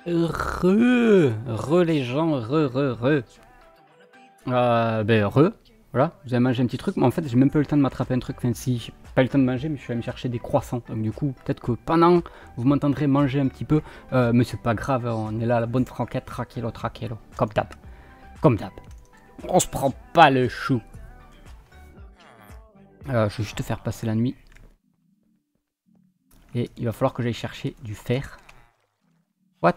Les gens, voilà, vous avez mangé un petit truc, mais en fait j'ai même pas eu le temps de m'attraper un truc, enfin si, j'ai pas eu le temps de manger, mais je suis allé me chercher des croissants, donc du coup, peut-être que pendant, vous m'entendrez manger un petit peu, mais c'est pas grave, on est là, la bonne franquette, tranquillo, comme d'hab, comme d'hab. On se prend pas le chou. Je vais juste faire passer la nuit. Et il va falloir que j'aille chercher du fer. What?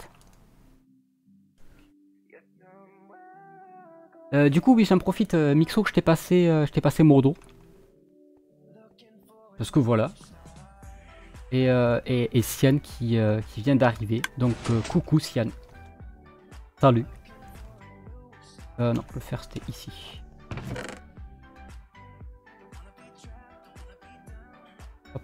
Du coup, oui, j'en profite, Mixo, que je t'ai passé Modo. Parce que voilà. Et Sian qui vient d'arriver. Donc, coucou Sian. Salut. Non, le fer c'était ici. Hop.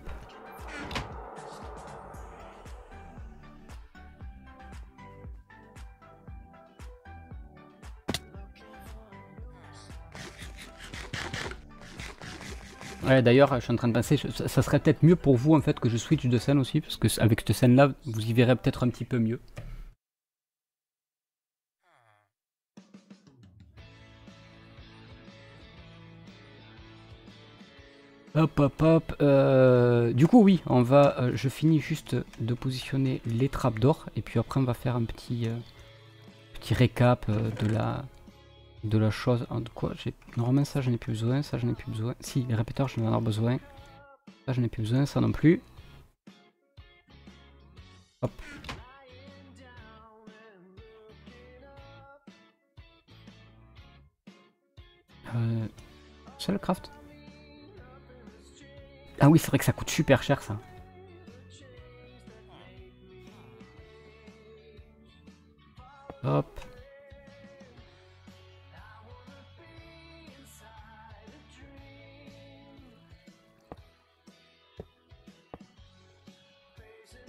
Ouais, d'ailleurs, je suis en train de penser, ça serait peut-être mieux pour vous en fait que je switch de scène aussi, parce que avec cette scène-là, vous y verrez peut-être un petit peu mieux. Hop, hop, hop. Du coup, oui, on va. Je finis juste de positionner les trappes d'or, et puis après, on va faire un petit récap de la chose. De quoi j'ai normalement ça, je n'ai plus besoin. Ça, je n'ai plus besoin. Si, les répéteurs, je vais en avoir besoin. Ça, je n'ai plus besoin. Ça non plus. Hop. Seul craft. Ah oui, c'est vrai que ça coûte super cher ça. Hop.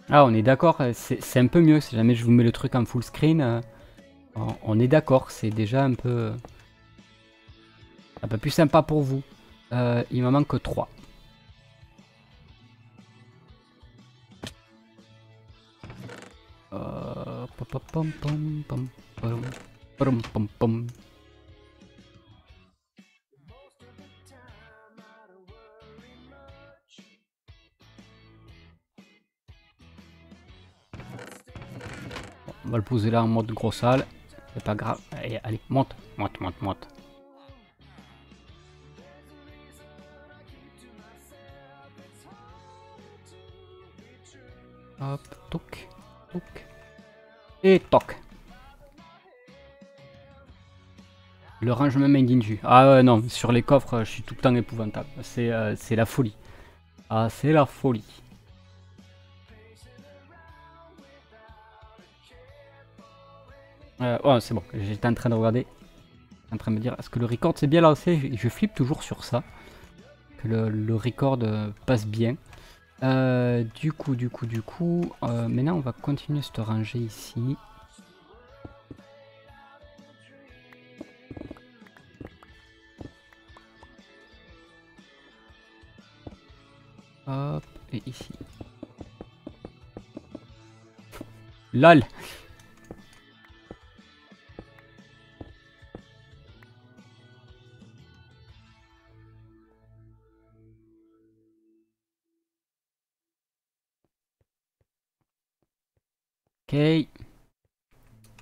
Ah, on est d'accord, c'est un peu mieux. Si jamais je vous mets le truc en full screen, on est d'accord, c'est déjà un peu plus sympa pour vous. Il m'en manque 3. On va le poser là en mode gros salle. C'est pas grave. Allez, allez, monte, monte, monte, monte. Hop, toc, toc. Et toc. Le rangement main d'inju. Ah ouais, non, sur les coffres, je suis tout le temps épouvantable. C'est la folie. Ah, c'est la folie. Ouais, c'est bon, j'étais en train de regarder. En train de me dire, est-ce que le record c'est bien lancé? Je flippe toujours sur ça. Que le record passe bien. Du coup, maintenant on va continuer cette rangée ici. Hop, et ici. LOL. Ok.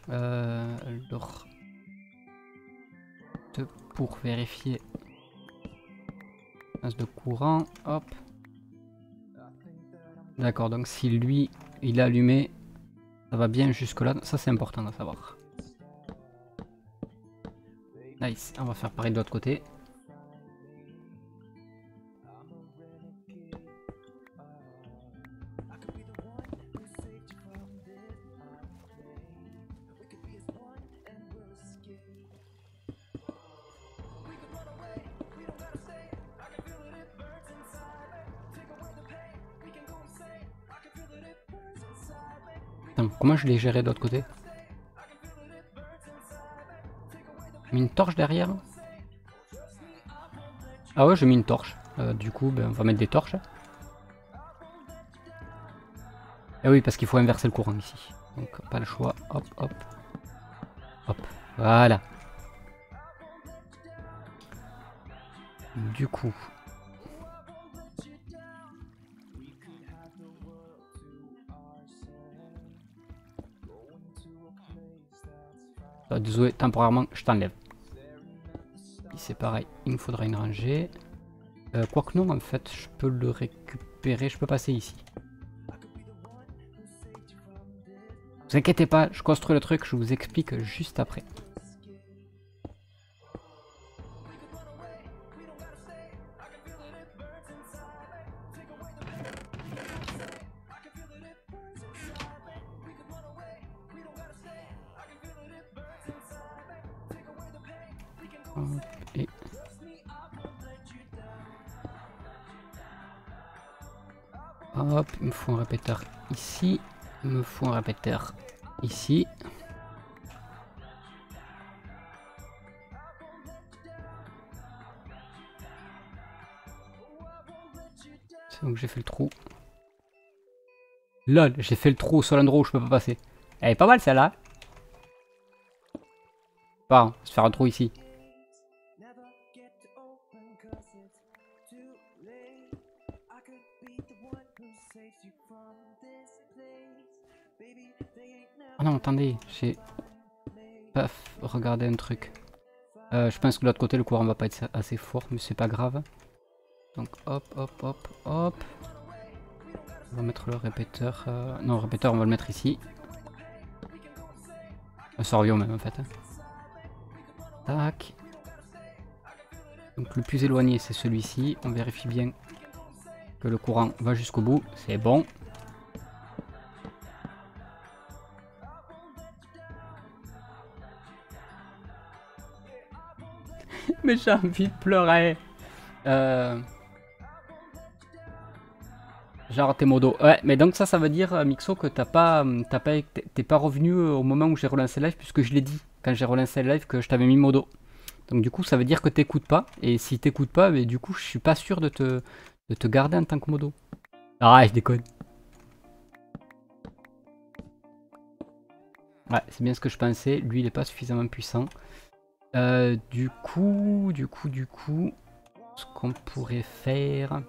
Alors, pour vérifier de courant, hop. D'accord, donc si lui il est allumé, ça va bien jusque là. Ça c'est important à savoir. Nice, on va faire pareil de l'autre côté. Attends, comment je l'ai géré de l'autre côté? J'ai mis une torche derrière. Ah ouais, j'ai mis une torche. Du coup, ben, on va mettre des torches. Ah oui, parce qu'il faut inverser le courant ici. Donc pas le choix. Hop, hop. Hop. Voilà. Du coup. Ah, désolé, temporairement, je t'enlève. C'est pareil, il me faudra une rangée. Quoique non, en fait, je peux le récupérer, je peux passer ici. Vous inquiétez pas, je construis le truc, je vous explique juste après. Et hop, il me faut un répéteur ici, il me faut un répéteur ici. C'est donc j'ai fait le trou. Lol, j'ai fait le trou au seul endroit où je peux pas passer. Elle est pas mal celle-là. Bah, on va se faire un trou ici. Oh non, attendez, j'ai pas regardé un truc. Je pense que de l'autre côté, le courant va pas être assez fort, mais c'est pas grave. Donc hop, hop, hop, hop. On va mettre le répéteur. Non, le répéteur, on va le mettre ici. Un sorbion même en fait. Tac. Donc le plus éloigné, c'est celui-ci. On vérifie bien que le courant va jusqu'au bout. C'est bon. Mais j'ai envie de pleurer. J'ai raté mon dos. Ouais, mais donc ça veut dire, Mixo, que t'es pas revenu au moment où j'ai relancé le live, puisque je l'ai dit quand j'ai relancé le live que je t'avais mis modo. Donc du coup, ça veut dire que t'écoutes pas. Et si t'écoutes pas, mais du coup, je suis pas sûr de te garder en tant que modo. Ah, je déconne. Ouais, c'est bien ce que je pensais. Lui, il est pas suffisamment puissant. Du coup, ce qu'on pourrait faire...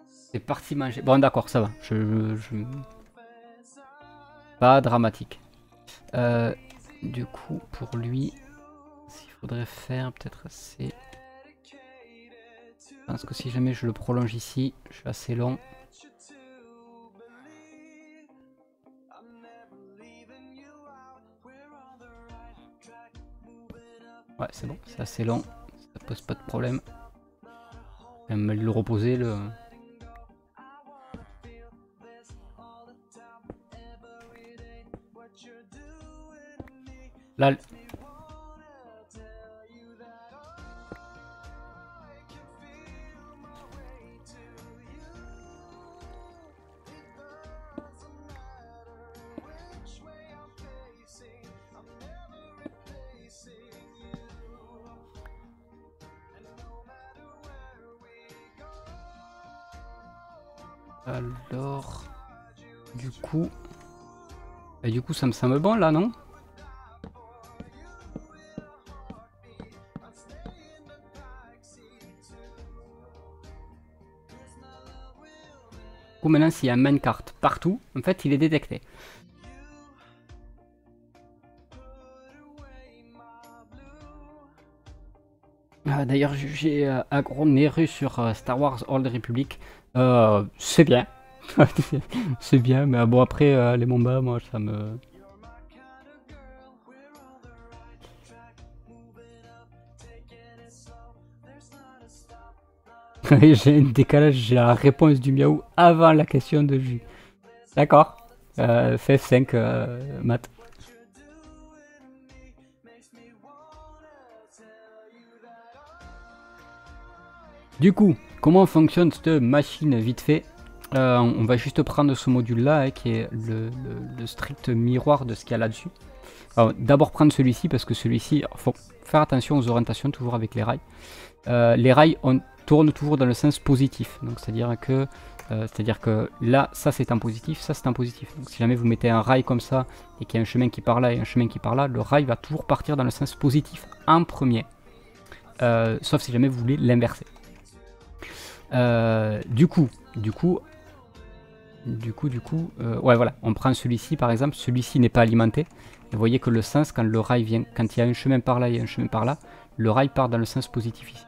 C'est parti manger. Bon, d'accord, ça va. Pas dramatique. Du coup, pour lui, s'il faudrait faire, peut-être c'est... Je pense que si jamais je le prolonge ici, je suis assez long. Ouais, c'est bon, c'est assez long. Ça pose pas de problème. Même le reposer, le... Là... Alors... Du coup... Et du coup, ça me semble bon, là, non? Du coup, maintenant, s'il y a un minecart partout, en fait, il est détecté. D'ailleurs, j'ai aggro Neru sur Star Wars Old Republic. C'est bien. C'est bien, mais bon, après, les Mombas, moi, ça me... J'ai un décalage, j'ai la réponse du miaou avant la question de jus. D'accord. FF5, maths. Du coup, comment fonctionne cette machine vite fait? on va juste prendre ce module-là, hein, qui est le strict miroir de ce qu'il y a là-dessus. D'abord prendre celui-ci, parce que celui-ci, il faut faire attention aux orientations toujours avec les rails. Les rails, on tourne toujours dans le sens positif, donc c'est-à-dire que là, ça c'est en positif, ça c'est en positif. Donc si jamais vous mettez un rail comme ça, et qu'il y a un chemin qui part là et un chemin qui part là, le rail va toujours partir dans le sens positif en premier. Sauf si jamais vous voulez l'inverser. Du coup, ouais voilà, on prend celui-ci par exemple, celui-ci n'est pas alimenté. Et vous voyez que le sens, quand le rail vient, quand il y a un chemin par là et un chemin par là, le rail part dans le sens positif ici.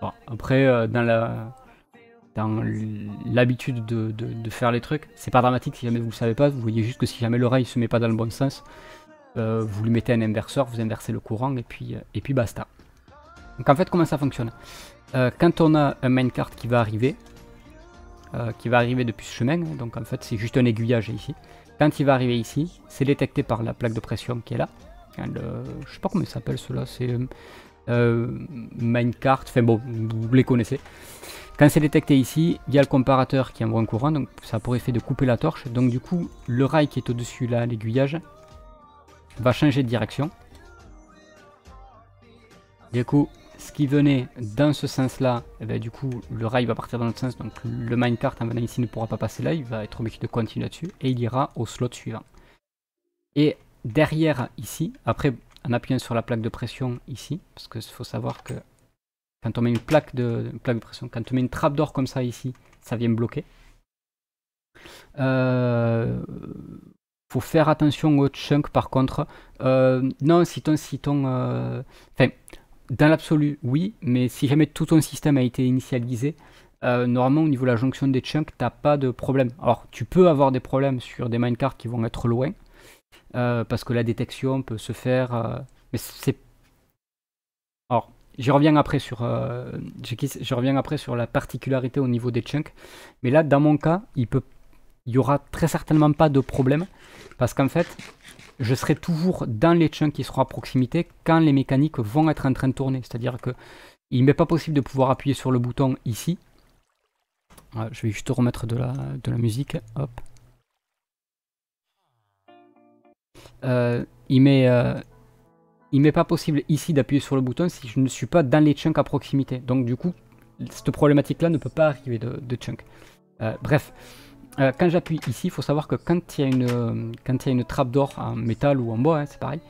Bon, après, dans l'habitude de faire les trucs, c'est pas dramatique si jamais vous le savez pas, vous voyez juste que si jamais le rail se met pas dans le bon sens, vous lui mettez un inverseur, vous inversez le courant et puis basta. Donc en fait, comment ça fonctionne? Quand on a un minecart qui va arriver depuis ce chemin, donc en fait c'est juste un aiguillage ici. Quand il va arriver ici, c'est détecté par la plaque de pression qui est là. Je sais pas comment il s'appelle cela, c'est minecart, enfin bon, vous les connaissez. Quand c'est détecté ici, il y a le comparateur qui envoie un courant, donc ça a pour effet de couper la torche. Donc du coup, le rail qui est au-dessus là, l'aiguillage, va changer de direction. Du coup, ce qui venait dans ce sens-là, eh ben, du coup, le rail va partir dans l'autre sens, donc le minecart en venant ici ne pourra pas passer là, il va être obligé de continuer là-dessus, et il ira au slot suivant. Et derrière ici, après, en appuyant sur la plaque de pression ici, parce qu'il faut savoir que quand on met une plaque de pression, quand on met une trappe d'or comme ça ici, ça vient bloquer. Faut faire attention aux chunks par contre. Non, enfin, dans l'absolu, oui, mais si jamais tout ton système a été initialisé, normalement au niveau de la jonction des chunks, t'as pas de problème. Alors, tu peux avoir des problèmes sur des minecarts qui vont être loin, parce que la détection peut se faire... mais c'est... Alors, j'y reviens après sur la particularité au niveau des chunks, mais là, dans mon cas, il y aura très certainement pas de problème, parce qu'en fait, je serai toujours dans les chunks qui seront à proximité quand les mécaniques vont être en train de tourner. C'est-à-dire que il m'est pas possible de pouvoir appuyer sur le bouton ici. Je vais juste remettre de la musique. Hop. Il m'est pas possible ici d'appuyer sur le bouton si je ne suis pas dans les chunks à proximité. Donc du coup, cette problématique-là ne peut pas arriver de chunk. Bref. Quand j'appuie ici, il faut savoir que quand il y a une trappe d'or en métal ou en bois, hein, c'est pareil,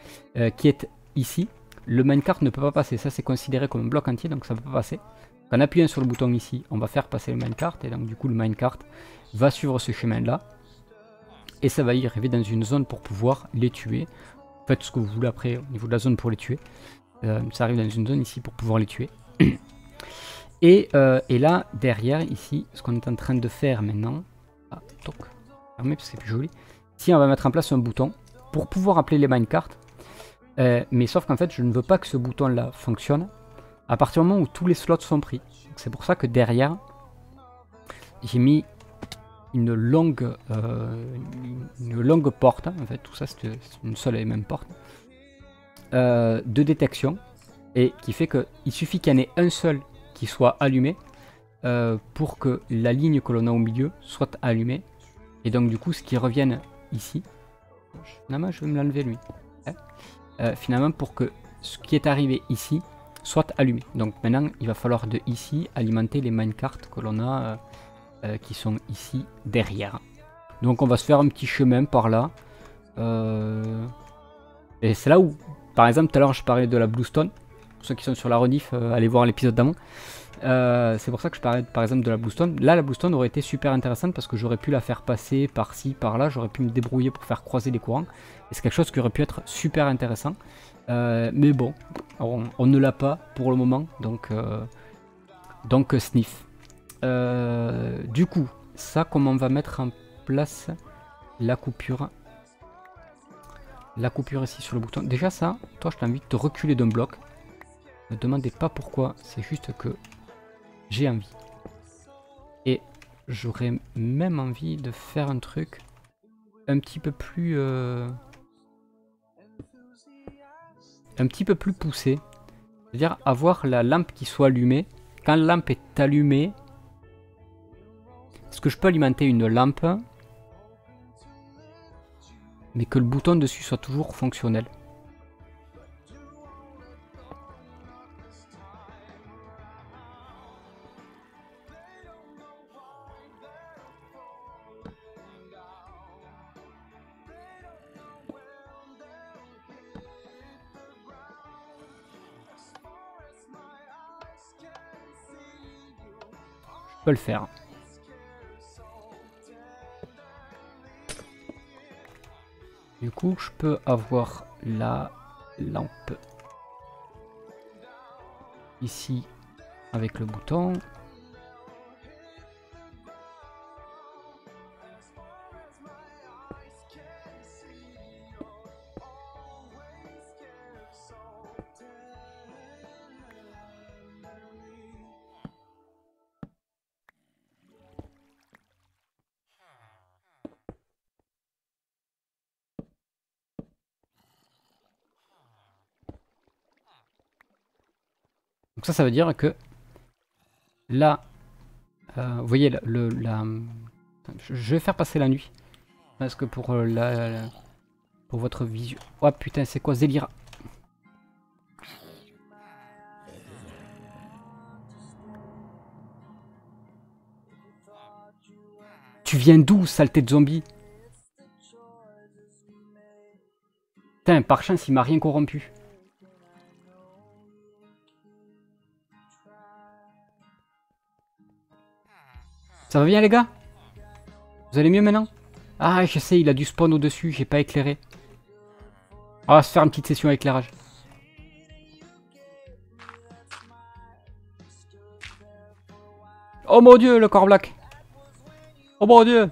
qui est ici, le minecart ne peut pas passer. Ça, c'est considéré comme un bloc entier, donc ça ne peut pas passer. En appuyant sur le bouton ici, on va faire passer le minecart, et donc du coup, le minecart va suivre ce chemin-là, et ça va y arriver dans une zone pour pouvoir les tuer. Faites ce que vous voulez après au niveau de la zone pour les tuer. Ça arrive dans une zone ici pour pouvoir les tuer. Et là, derrière, ici, ce qu'on est en train de faire maintenant... Ah, toc, fermé parce que c'est plus joli. Ici, on va mettre en place un bouton pour pouvoir appeler les minecarts. Mais sauf qu'en fait, je ne veux pas que ce bouton-là fonctionne à partir du moment où tous les slots sont pris. C'est pour ça que derrière, j'ai mis une longue porte. En fait, tout ça, c'est une seule et même porte de détection. Et qui fait qu'il suffit qu'il y en ait un seul qui soit allumé pour que la ligne que l'on a au milieu soit allumée. Et donc du coup ce qui revienne ici, finalement je vais me l'enlever lui, finalement pour que ce qui est arrivé ici soit allumé. Donc maintenant il va falloir de ici alimenter les minecarts que l'on a qui sont ici derrière. Donc on va se faire un petit chemin par là. Et c'est là où, par exemple tout à l'heure je parlais de la bluestone. Pour ceux qui sont sur la rediff, allez voir l'épisode d'avant. C'est pour ça que je parlais par exemple de la bluestone. Là la bluestone aurait été super intéressante parce que j'aurais pu la faire passer par-ci, par-là, j'aurais pu me débrouiller pour faire croiser les courants. Et c'est quelque chose qui aurait pu être super intéressant. Mais bon, on ne l'a pas pour le moment, donc sniff. Du coup, ça comment on va mettre en place la coupure. La coupure ici sur le bouton. Déjà ça, toi je t'invite de reculer d'un bloc. Ne demandez pas pourquoi, c'est juste que j'ai envie. Et j'aurais même envie de faire un truc un petit peu plus poussé. C'est-à-dire avoir la lampe qui soit allumée. Quand la lampe est allumée, Est-ce que je peux alimenter une lampe, mais que le bouton dessus soit toujours fonctionnel? Je peux le faire. Du coup, je peux avoir la lampe ici avec le bouton. Donc ça veut dire que là, vous voyez, je vais faire passer la nuit. Parce que pour pour votre visu... Oh putain, c'est quoi Zélira? Tu viens d'où, saleté de zombie? Putain, par chance, il m'a rien corrompu. Ça va bien les gars? Vous allez mieux maintenant? Ah je sais, il a du spawn au-dessus, j'ai pas éclairé. On va se faire une petite session éclairage. Oh mon dieu, le corps black. Oh mon dieu.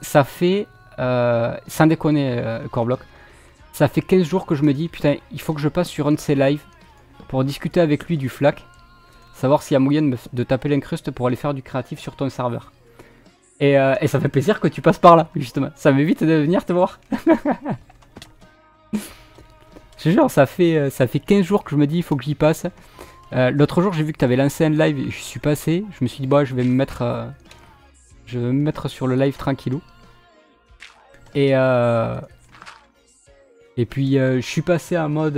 Ça fait, sans déconner corps bloc, ça fait 15 jours que je me dis, putain, il faut que je passe sur un de ses lives pour discuter avec lui du FLAC. Savoir s'il y a moyen de taper l'incruste pour aller faire du créatif sur ton serveur. Et ça fait plaisir que tu passes par là, justement. Ça m'évite de venir te voir. Je te jure, ça fait 15 jours que je me dis, il faut que j'y passe. L'autre jour, j'ai vu que tu avais lancé un live et je suis passé. Je me suis dit, bah, je vais me mettre sur le live tranquillou. Et puis, je suis passé en mode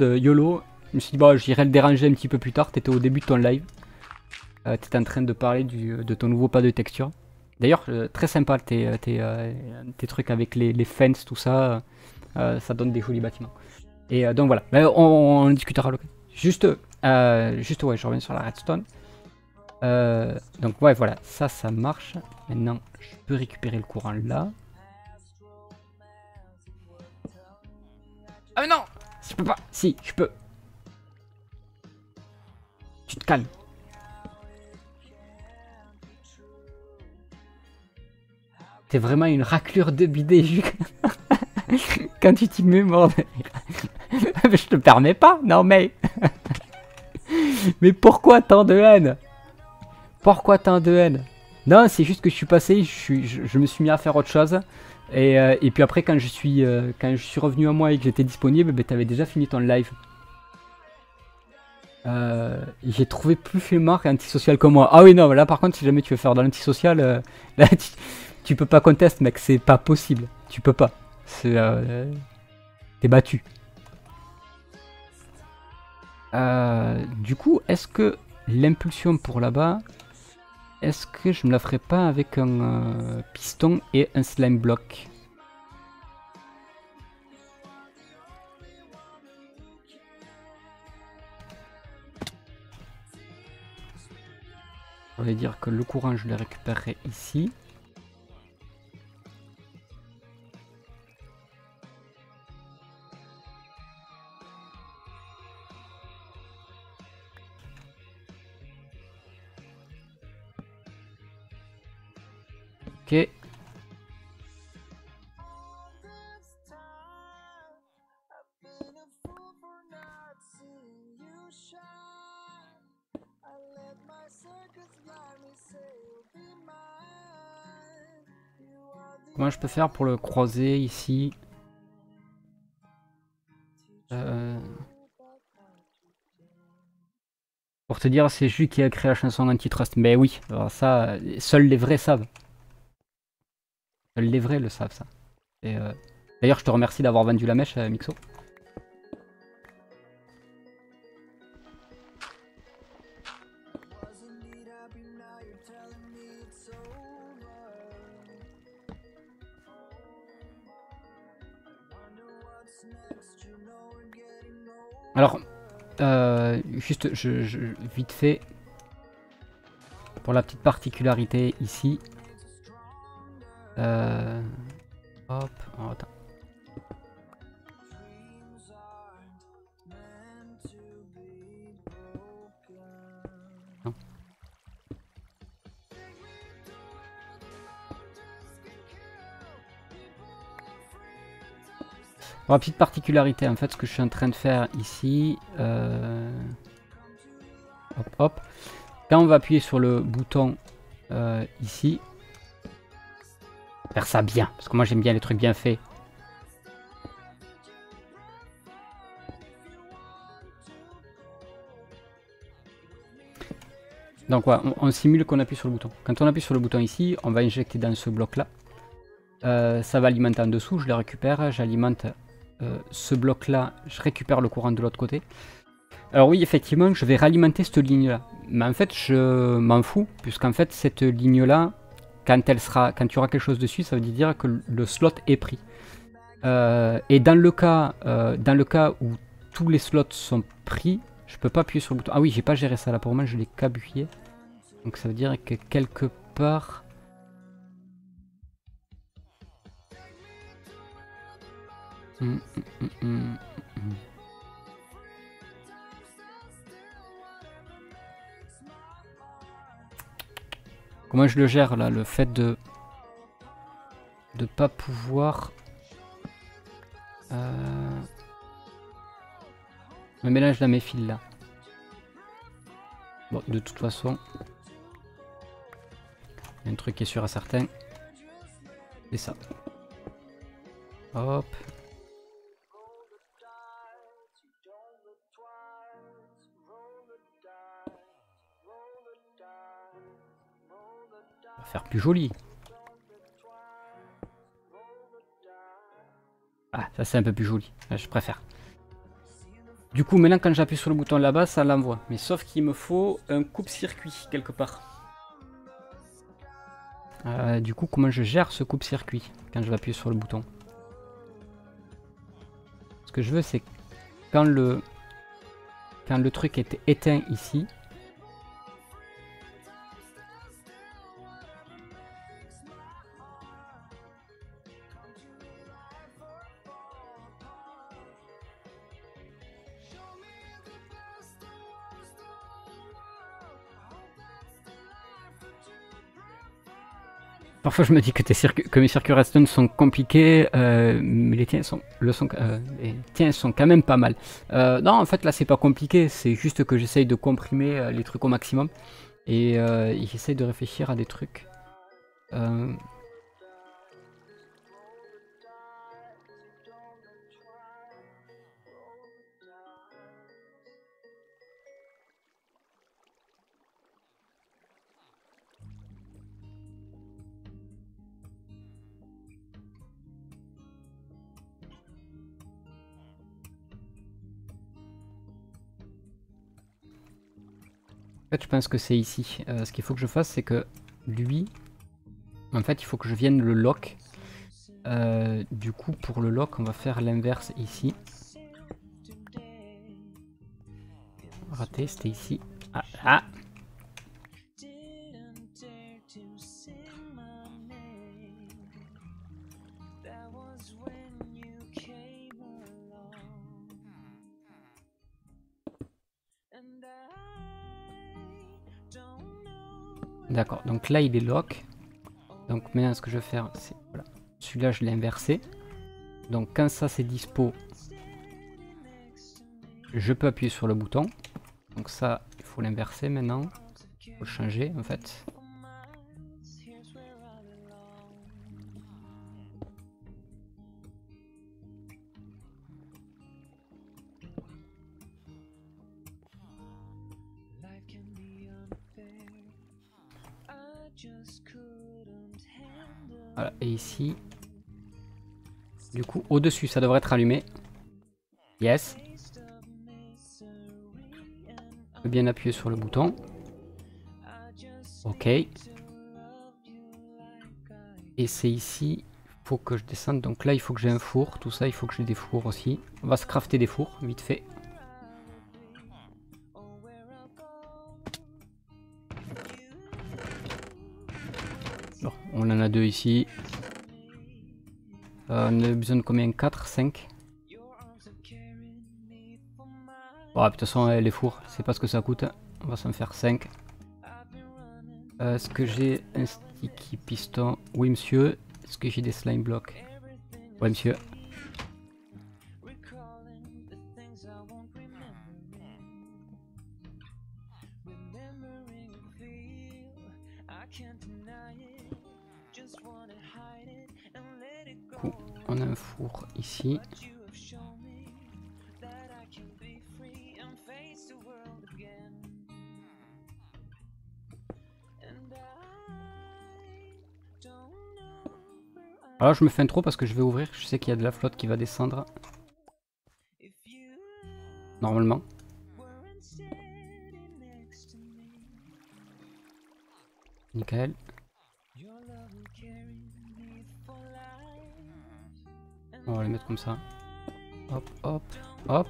YOLO. Je me suis dit, bah, j'irai le déranger un petit peu plus tard. T'étais au début de ton live. T'étais en train de parler de ton nouveau pas de texture. D'ailleurs, très sympa tes trucs avec les fences, tout ça. Ça donne des jolis bâtiments. Et donc voilà, on discutera. Juste, ouais, je reviens sur la redstone. Donc ouais, voilà, ça marche. Maintenant, je peux récupérer le courant là. Ah mais non, je peux pas. Si, je peux. Tu te calmes. T'es vraiment une raclure de bidet, Jules. Quand tu t'y mets, mort. Je te permets pas, non mais... Mais pourquoi tant de haine? Pourquoi tant de haine? Non, c'est juste que je suis passé, je me suis mis à faire autre chose. Et puis après, quand je suis revenu à moi et que j'étais disponible, ben, t'avais déjà fini ton live. J'ai trouvé plus flemmard qu'antisocial comme moi. Ah oui, non, là par contre, si jamais tu veux faire de l'antisocial, là tu peux pas contest, mec, c'est pas possible. Tu peux pas. T'es battu. Du coup, est-ce que l'impulsion pour là-bas, est-ce que je me la ferais pas avec un piston et un slime block? Ça veut dire que le courant, je le récupérerai ici. Ok. Comment je peux faire pour le croiser ici? Pour te dire, c'est Jus qui a créé la chanson Antitrust. Mais oui, alors ça, seuls les vrais savent. Seuls les vrais le savent, ça. Et d'ailleurs, je te remercie d'avoir vendu la mèche, Mixo. Alors, juste, vite fait, pour la petite particularité ici. Hop, oh, attends. Non. Pour la petite particularité, en fait, ce que je suis en train de faire ici, hop, hop. Quand on va appuyer sur le bouton ici, faire ça bien, parce que moi j'aime bien les trucs bien faits. Donc ouais, on simule qu'on appuie sur le bouton. Quand on appuie sur le bouton ici, on va injecter dans ce bloc là. Ça va alimenter en dessous, je le récupère, j'alimente ce bloc là, je récupère le courant de l'autre côté. Alors oui, effectivement, je vais réalimenter cette ligne là. Mais en fait, je m'en fous, puisqu'en fait, cette ligne là, quand il y aura quelque chose dessus, ça veut dire que le slot est pris. Et dans le cas où tous les slots sont pris, je peux pas appuyer sur le bouton. Ah oui, j'ai pas géré ça là, pour moi je l'ai qu'appuyé. Donc ça veut dire que quelque part... Comment je le gère là, le fait de pas pouvoir me mélange dans mes fils là. Bon, de toute façon, il y a un truc qui est sûr et certain, c'est ça. Hop. On va faire plus joli. Ah, ça c'est un peu plus joli, je préfère. Du coup, maintenant quand j'appuie sur le bouton là-bas, ça l'envoie. Mais sauf qu'il me faut un coupe-circuit quelque part. Du coup, comment je gère ce coupe-circuit quand je vais appuyer sur le bouton? Ce que je veux, c'est quand le truc est éteint ici, parfois je me dis que mes circuits redstone sont compliqués, mais les tiens sont quand même pas mal. Non, en fait là c'est pas compliqué, c'est juste que j'essaye de comprimer les trucs au maximum et j'essaye de réfléchir à des trucs. En fait, je pense que c'est ici. Ce qu'il faut que je fasse, c'est que lui, en fait, il faut que je vienne le lock. Du coup, pour le lock, on va faire l'inverse ici. Raté, c'était ici. Ah, ah. D'accord, donc là il est lock. Donc maintenant ce que je vais faire, c'est voilà. Celui-là je l'ai inversé. Donc quand ça c'est dispo, je peux appuyer sur le bouton. Donc ça, il faut l'inverser maintenant. Il faut le changer en fait. Voilà, et ici, du coup, au-dessus, ça devrait être allumé. Yes. Je peux bien appuyer sur le bouton. Ok. Et c'est ici, il faut que je descende. Donc là, il faut que j'ai un four. Tout ça, il faut que j'ai des fours aussi. On va se crafter des fours, vite fait. Bon, on en a deux ici. On a besoin de combien? 4, 5? Bon, de toute façon, les fours, c'est pas ce que ça coûte. On va s'en faire 5. Est-ce que j'ai un sticky piston? Oui, monsieur. Est-ce que j'ai des slime blocks? Oui, monsieur. Cool. On a un four ici. Alors je me fais un trou parce que je vais ouvrir, je sais qu'il y a de la flotte qui va descendre. Normalement. Nickel. On va les mettre comme ça. Hop, hop, hop.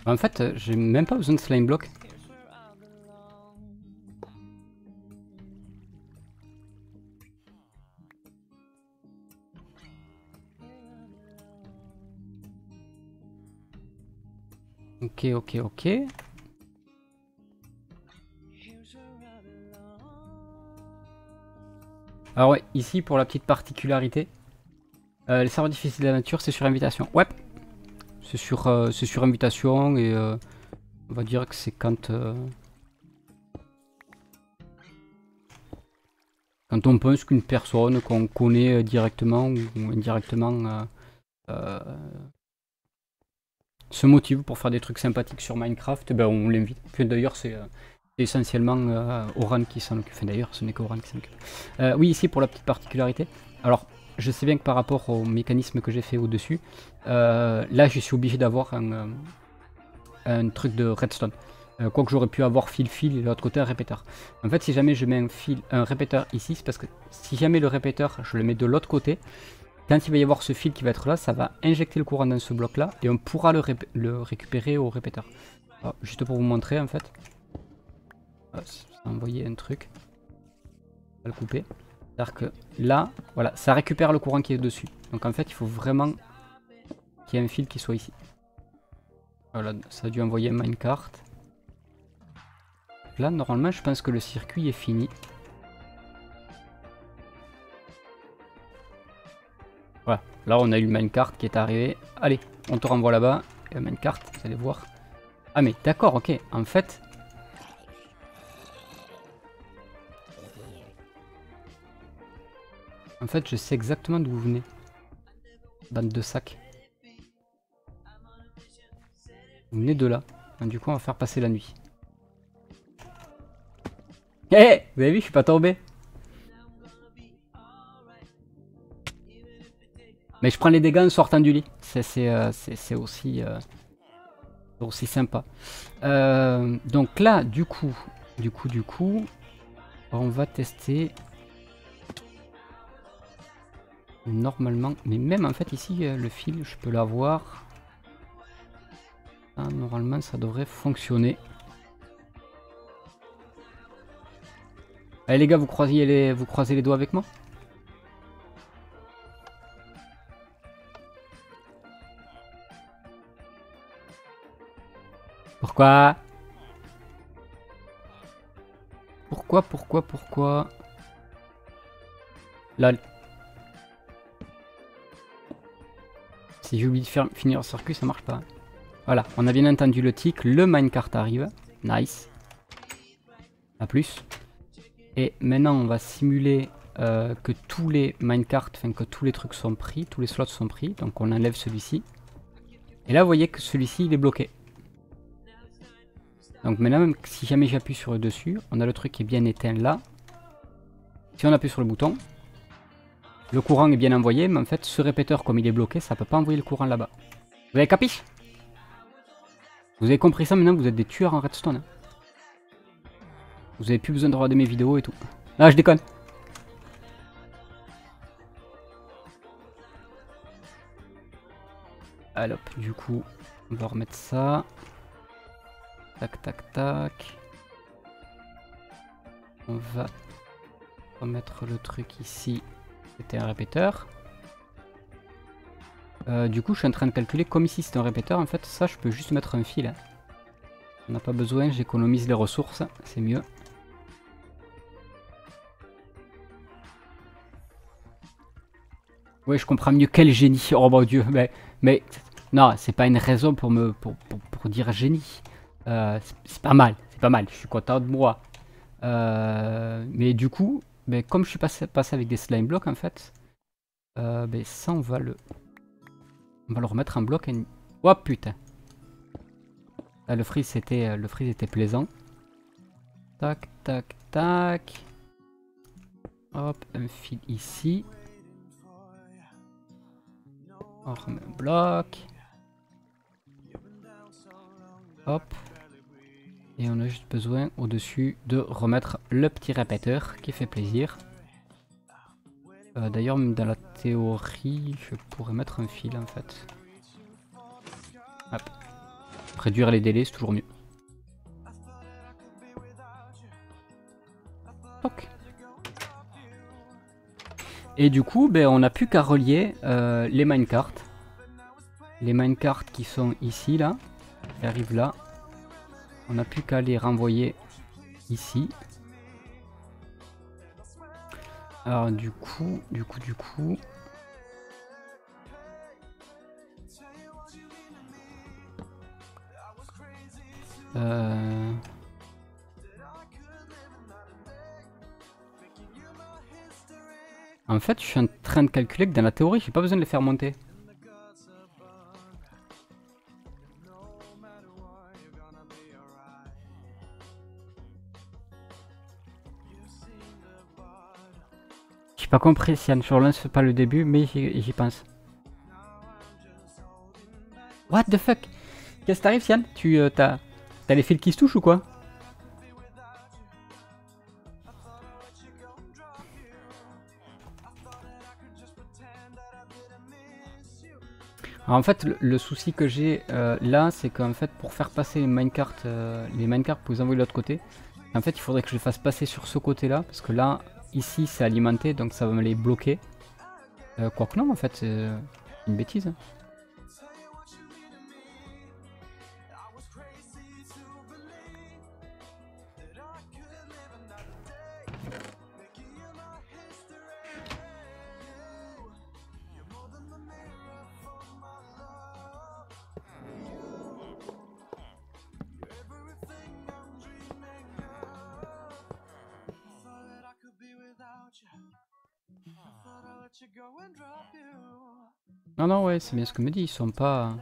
En fait, j'ai même pas besoin de slime block. Ok, ok, ok. Alors ouais, ici pour la petite particularité, les serveurs difficiles de la nature, c'est sur invitation. Ouais, c'est sur invitation et on va dire que c'est quand on pense qu'une personne qu'on connaît directement ou indirectement se motive pour faire des trucs sympathiques sur Minecraft, ben on l'invite. D'ailleurs c'est essentiellement Oran qui s'en occupe. Enfin d'ailleurs ce n'est qu'Oran qui s'en occupe. Oui, ici pour la petite particularité. Alors je sais bien que par rapport au mécanisme que j'ai fait au-dessus, là je suis obligé d'avoir un truc de redstone. Quoique j'aurais pu avoir fil et de l'autre côté un répéteur. En fait si jamais je mets un répéteur ici, c'est parce que si jamais le répéteur je le mets de l'autre côté, quand il va y avoir ce fil qui va être là, ça va injecter le courant dans ce bloc là et on pourra le récupérer au répéteur. Alors, juste pour vous montrer en fait. Ça a envoyé un truc. On va le couper. C'est-à-dire que là, voilà, ça récupère le courant qui est dessus. Donc en fait, il faut vraiment qu'il y ait un fil qui soit ici. Voilà, ça a dû envoyer un minecart. Là, normalement, je pense que le circuit est fini. Voilà, là, on a eu le minecart qui est arrivé. Allez, on te renvoie là-bas. Et le minecart, vous allez voir. Ah mais d'accord, ok. En fait... En fait, je sais exactement d'où vous venez. Bande de sacs. Vous venez de là. Donc, du coup, on va faire passer la nuit. Hé hey, vous avez vu, je suis pas tombé. Mais je prends les dégâts en sortant du lit. C'est aussi sympa. Donc là, du coup, on va tester... Normalement, mais même en fait ici le fil je peux l'avoir. Ah, normalement ça devrait fonctionner. Allez les gars, vous croisez les doigts avec moi. Pourquoi? Pourquoi? Là. Si j'ai oublié de finir le circuit, ça marche pas. Voilà, on a bien entendu le tic, le minecart arrive. Nice. A plus. Et maintenant on va simuler que tous les minecarts, enfin que tous les trucs sont pris, tous les slots sont pris. Donc on enlève celui-ci. Et là vous voyez que celui-ci il est bloqué. Donc maintenant même si jamais j'appuie sur le dessus, on a le truc qui est bien éteint là. Si on appuie sur le bouton, le courant est bien envoyé, mais en fait ce répéteur comme il est bloqué, ça peut pas envoyer le courant là-bas. Vous avez capiche? Vous avez compris ça, maintenant vous êtes des tueurs en redstone. Hein. Vous avez plus besoin de regarder mes vidéos et tout. Là je déconne. Allez hop, du coup, on va remettre ça. Tac tac tac. On va remettre le truc ici. C'était un répéteur. Du coup je suis en train de calculer comme ici c'est un répéteur. En fait ça je peux juste mettre un fil. Hein. On n'a pas besoin, j'économise les ressources, c'est mieux. Oui, je comprends mieux quel génie. Oh mon dieu, mais non, c'est pas une raison pour dire génie. C'est pas mal, je suis content de moi. Mais du coup, comme je suis passé avec des slime blocks en fait, ça on va le remettre en bloc. Oh putain. Là, le freeze était plaisant. Tac, tac, tac. Hop, un fil ici. On remet un bloc. Hop. Et on a juste besoin au-dessus de remettre le petit répéteur qui fait plaisir. D'ailleurs, même dans la théorie, je pourrais mettre un fil en fait. Hop. Réduire les délais, c'est toujours mieux. Ok. Et du coup, on n'a plus qu'à relier les minecarts. Les minecarts qui sont ici, là, qui arrivent là. On n'a plus qu'à les renvoyer ici. Alors du coup... En fait, je suis en train de calculer que dans la théorie, j'ai pas besoin de les faire monter. J'ai pas compris, Sian, je relance pas le début, mais j'y pense. What the fuck? Qu'est-ce qui t'arrive, Sian? T'as les fils qui se touchent ou quoi? Alors en fait, le souci que j'ai là, c'est qu'en fait, pour faire passer les minecarts pour les envoyer de l'autre côté, en fait, il faudrait que je les fasse passer sur ce côté-là, parce que là, ici, c'est alimenté, donc ça va me les bloquer. Quoique non, en fait, c'est une bêtise. Non, non, ouais, c'est bien ce que me dit, ils sont pas...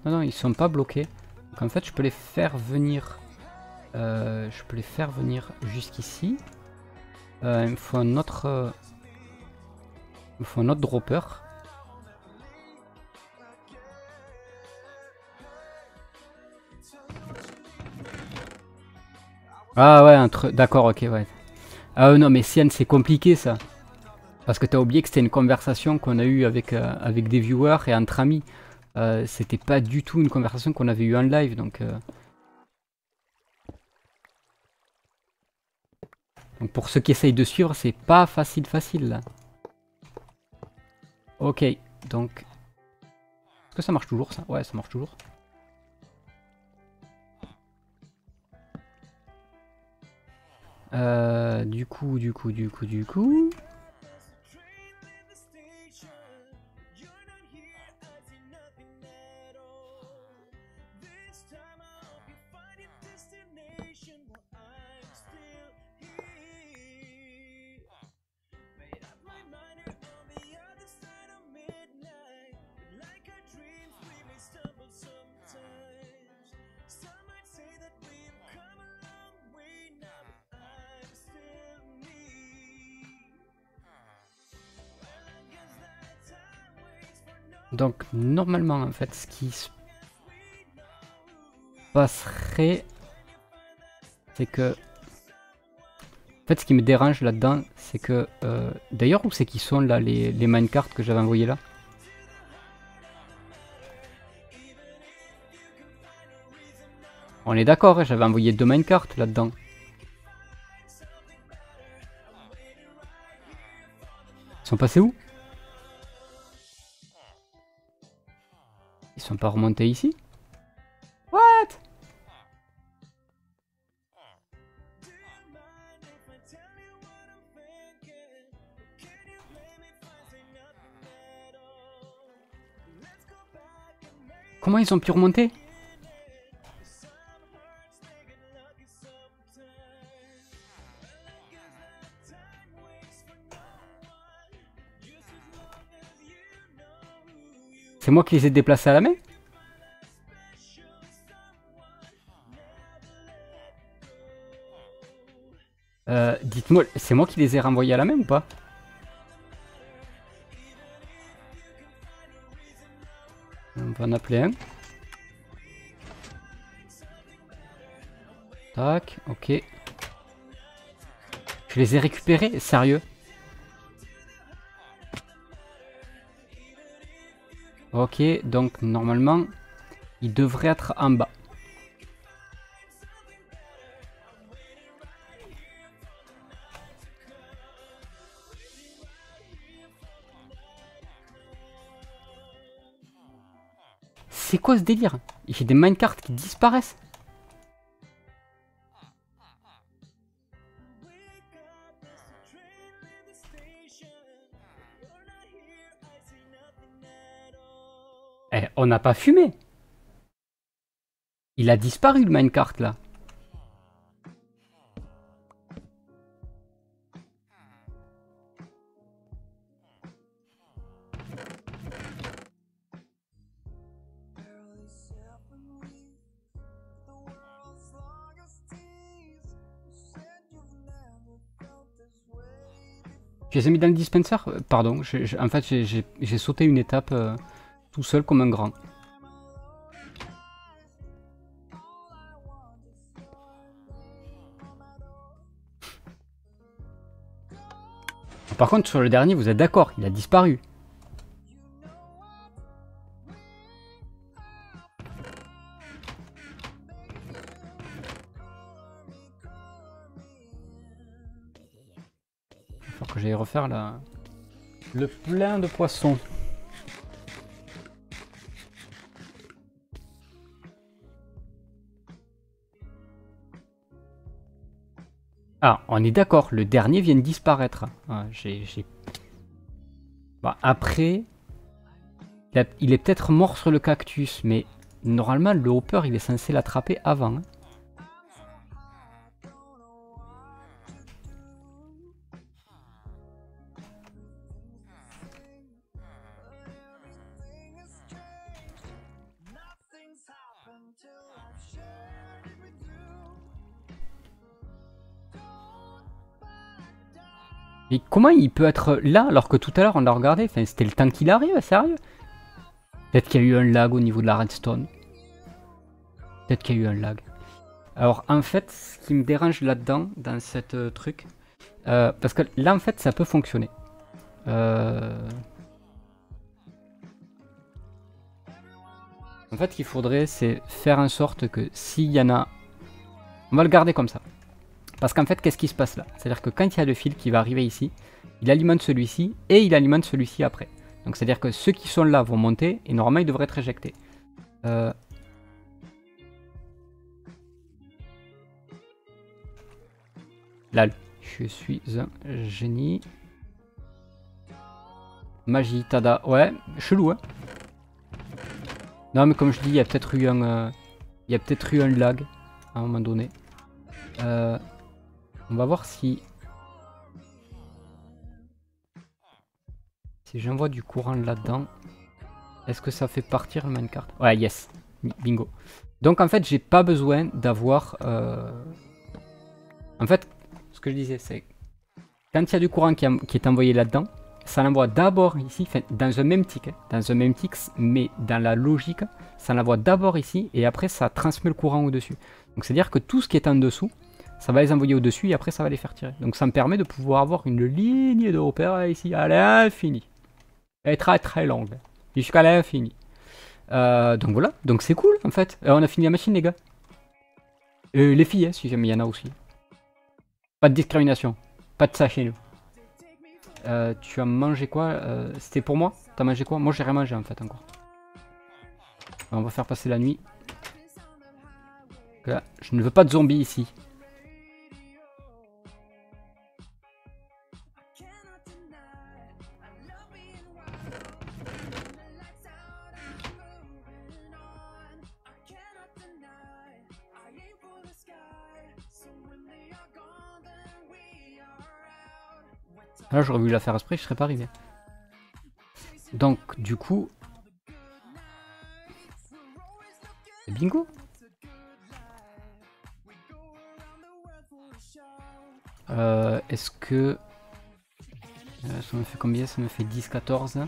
Non, non, ils sont pas bloqués. Donc en fait, je peux les faire venir... jusqu'ici. Il me faut un autre... il me faut un autre dropper. Ah ouais, d'accord, ok, ouais. Ah non, mais Sian, c'est compliqué ça. Parce que t'as oublié que c'était une conversation qu'on a eue avec des viewers et entre amis. C'était pas du tout une conversation qu'on avait eue en live, donc pour ceux qui essayent de suivre, c'est pas facile là. Ok, donc... Est-ce que ça marche toujours ça? Ouais, ça marche toujours. Du coup... Donc normalement en fait ce qui se passerait, c'est que... En fait ce qui me dérange là-dedans, c'est que... D'ailleurs où c'est qu'ils sont là les minecarts que j'avais envoyés là? On est d'accord, hein, j'avais envoyé 2 minecarts là-dedans. Ils sont passés où? Ils sont pas remontés ici? What? Comment ils ont pu remonter? C'est moi qui les ai déplacés à la main? Dites-moi, c'est moi qui les ai renvoyés à la main ou pas? On va en appeler un. Tac, ok. Je les ai récupérés, sérieux? Ok, donc normalement, ils devraient être en bas. C'est quoi ce délire? J'ai des minecarts qui disparaissent. Eh, on n'a pas fumé. Il a disparu le minecart là. Je les ai mis dans le dispenser? Pardon, en fait j'ai sauté une étape tout seul comme un grand. Par contre sur le dernier vous êtes d'accord, il a disparu. Il faut que j'aille refaire le plein de poissons. Ah, on est d'accord, le dernier vient de disparaître. Ah, Bah, après, il est peut-être mort sur le cactus, mais normalement le hopper il est censé l'attraper avant. Hein. Mais comment il peut être là alors que tout à l'heure on l'a regardé? Enfin, c'était le temps qu'il arrive, sérieux? Peut-être qu'il y a eu un lag au niveau de la redstone. Peut-être qu'il y a eu un lag. Alors en fait, ce qui me dérange là-dedans, dans cette truc, parce que là en fait ça peut fonctionner. En fait, ce qu'il faudrait, c'est faire en sorte que s'il y en a... On va le garder comme ça. Parce qu'en fait, qu'est-ce qui se passe là? C'est-à-dire que quand il y a le fil qui va arriver ici, il alimente celui-ci et il alimente celui-ci après. Donc c'est-à-dire que ceux qui sont là vont monter et normalement ils devraient être éjectés. Là, je suis un génie. Magie, tada. Ouais, chelou, hein. Non, mais comme je dis, il y a peut-être eu un... il y a peut-être eu un lag à un moment donné. On va voir si... Si j'envoie du courant là-dedans, est-ce que ça fait partir le minecart? Ouais, yes. Bingo. Donc en fait, j'ai pas besoin d'avoir... En fait, ce que je disais, c'est... Quand il y a du courant qui est envoyé là-dedans, ça l'envoie d'abord ici, dans un même tick, hein, dans un même tick, mais dans la logique, ça l'envoie d'abord ici, et après ça transmet le courant au-dessus. Donc c'est-à-dire que tout ce qui est en dessous, ça va les envoyer au-dessus, et après ça va les faire tirer. Donc ça me permet de pouvoir avoir une ligne de repère ici, à l'infini. Elle est très très longue, jusqu'à l'infini. Donc voilà, donc c'est cool en fait. On a fini la machine les gars. Les filles, hein, si jamais il y en a aussi. Pas de discrimination, pas de ça chez nous. Tu as mangé quoi? C'était pour moi? T'as mangé quoi? Moi j'ai rien mangé en fait encore. On va faire passer la nuit. Là, je ne veux pas de zombies ici. Là j'aurais voulu la faire exprès, je serais pas arrivé. Donc du coup... Bingo. Est-ce que... ça me fait combien? Ça me fait 10, 14.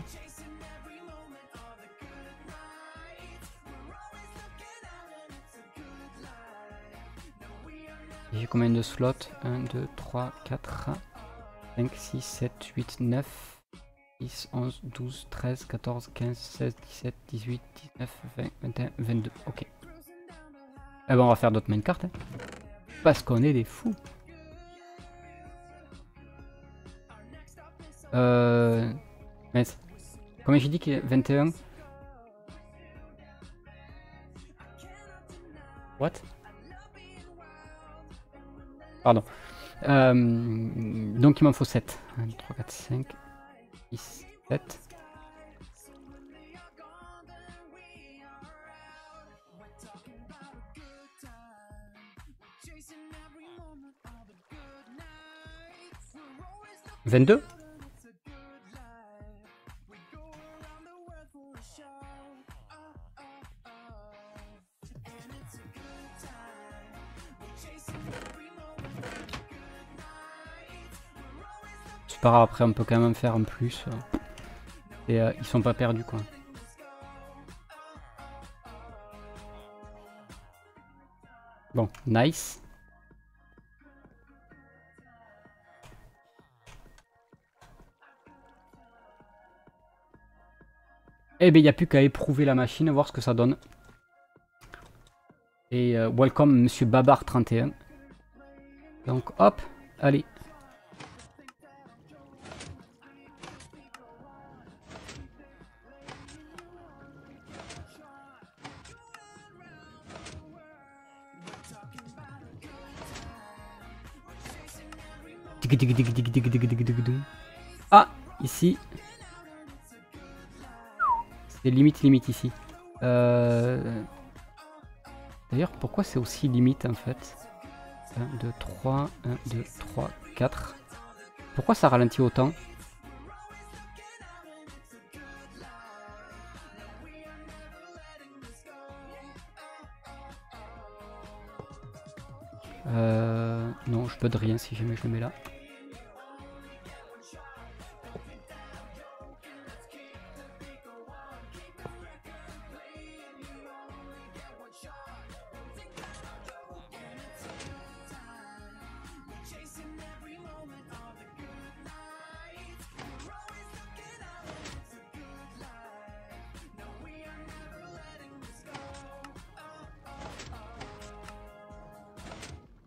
J'ai combien de slots? 1, 2, 3, 4, 5, 6, 7, 8, 9, 10, 11, 12, 13, 14, 15, 16, 17, 18, 19, 20, 21, 22. Ok. Eh ben on va faire d'autres main cartes. Hein. Parce qu'on est des fous. Mais comment j'ai dit qu'il y a 21? What? Pardon. Donc il m'en faut 7. 1, 2, 3, 4, 5, 6, 7. « 22 » C'est pas grave, après on peut quand même faire un plus. Et ils sont pas perdus quoi. Bon, nice. Eh ben, il n'y a plus qu'à éprouver la machine, voir ce que ça donne. Et welcome Monsieur Babar 31. Donc hop, allez. Ah, ici. C'est limite ici. D'ailleurs, pourquoi c'est aussi limite en fait? 1, 2, 3, 1, 2, 3, 4. Pourquoi ça ralentit autant? Non, je peux de rien si jamais je le mets là.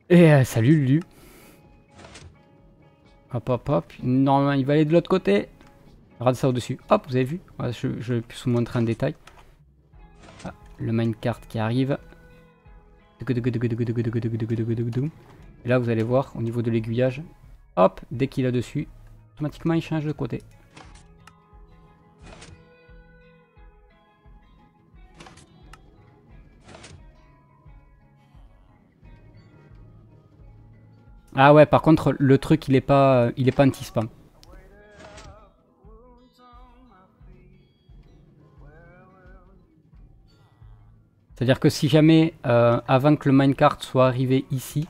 Et salut Lulu. Hop hop hop. Normalement il va aller de l'autre côté. Regarde ça au-dessus. Hop, vous avez vu? Voilà, je vais plus vous montrer en détail. Ah, le minecart qui arrive. Et là vous allez voir au niveau de l'aiguillage. Hop, dès qu'il est dessus, automatiquement il change de côté. Ah ouais, par contre, le truc, il est pas anti-spam. C'est-à-dire que si jamais, avant que le minecart soit arrivé ici,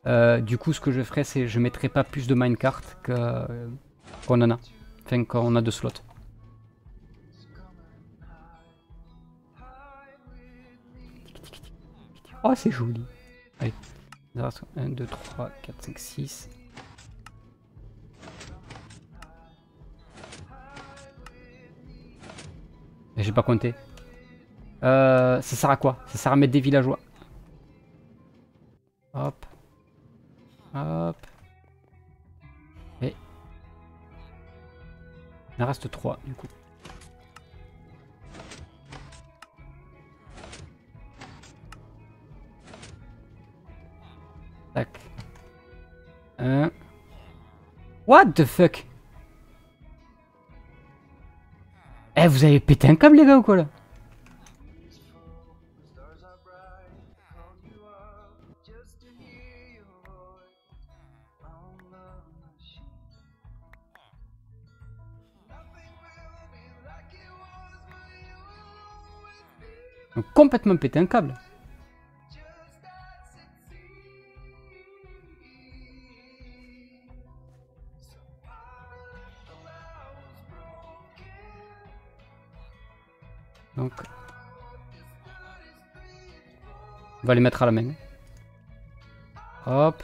du coup, ce que je ferais, c'est je mettrais pas plus de minecart qu'on en a. Enfin, quand on a 2 slots. Oh, c'est joli. Allez. 1, 2, 3, 4, 5, 6. J'ai pas compté. Ça sert à quoi? Ça sert à mettre des villageois. Hop. Hop. Et. Il en reste 3 du coup. Tac. 1. What the fuck? Eh, vous avez pété un câble les gars ou quoi là? Ils ont complètement pété un câble. Donc, on va les mettre à la main. Hop.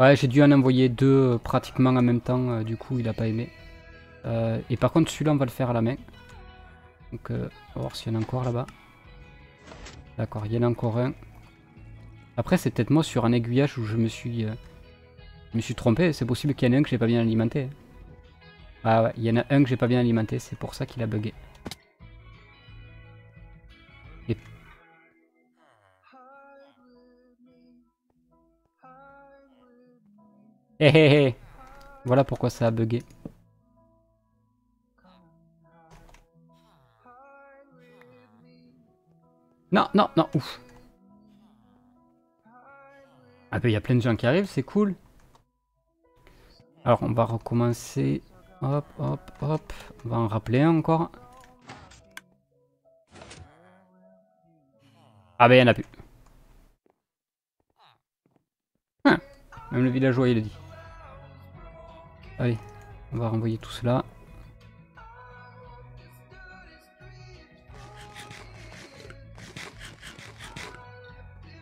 Ouais, j'ai dû en envoyer 2 pratiquement en même temps, du coup il a pas aimé. Et par contre celui-là on va le faire à la main. Donc on va voir s'il y en a encore là-bas. D'accord, il y en a encore un. Après c'est peut-être moi sur un aiguillage où je me suis trompé. C'est possible qu'il y en ait un que j'ai pas bien alimenté. Ah ouais, il y en a un que j'ai pas bien alimenté, c'est pour ça qu'il a bugué. Et... Hé hé hé. Voilà pourquoi ça a bugué. Non, non, non, ouf. Ah bah il y a plein de gens qui arrivent, c'est cool. Alors on va recommencer. Hop, hop, hop. On va en rappeler un encore. Ah bah il y en a plus. Hein, même le villageois il le dit. Allez, on va renvoyer tout cela.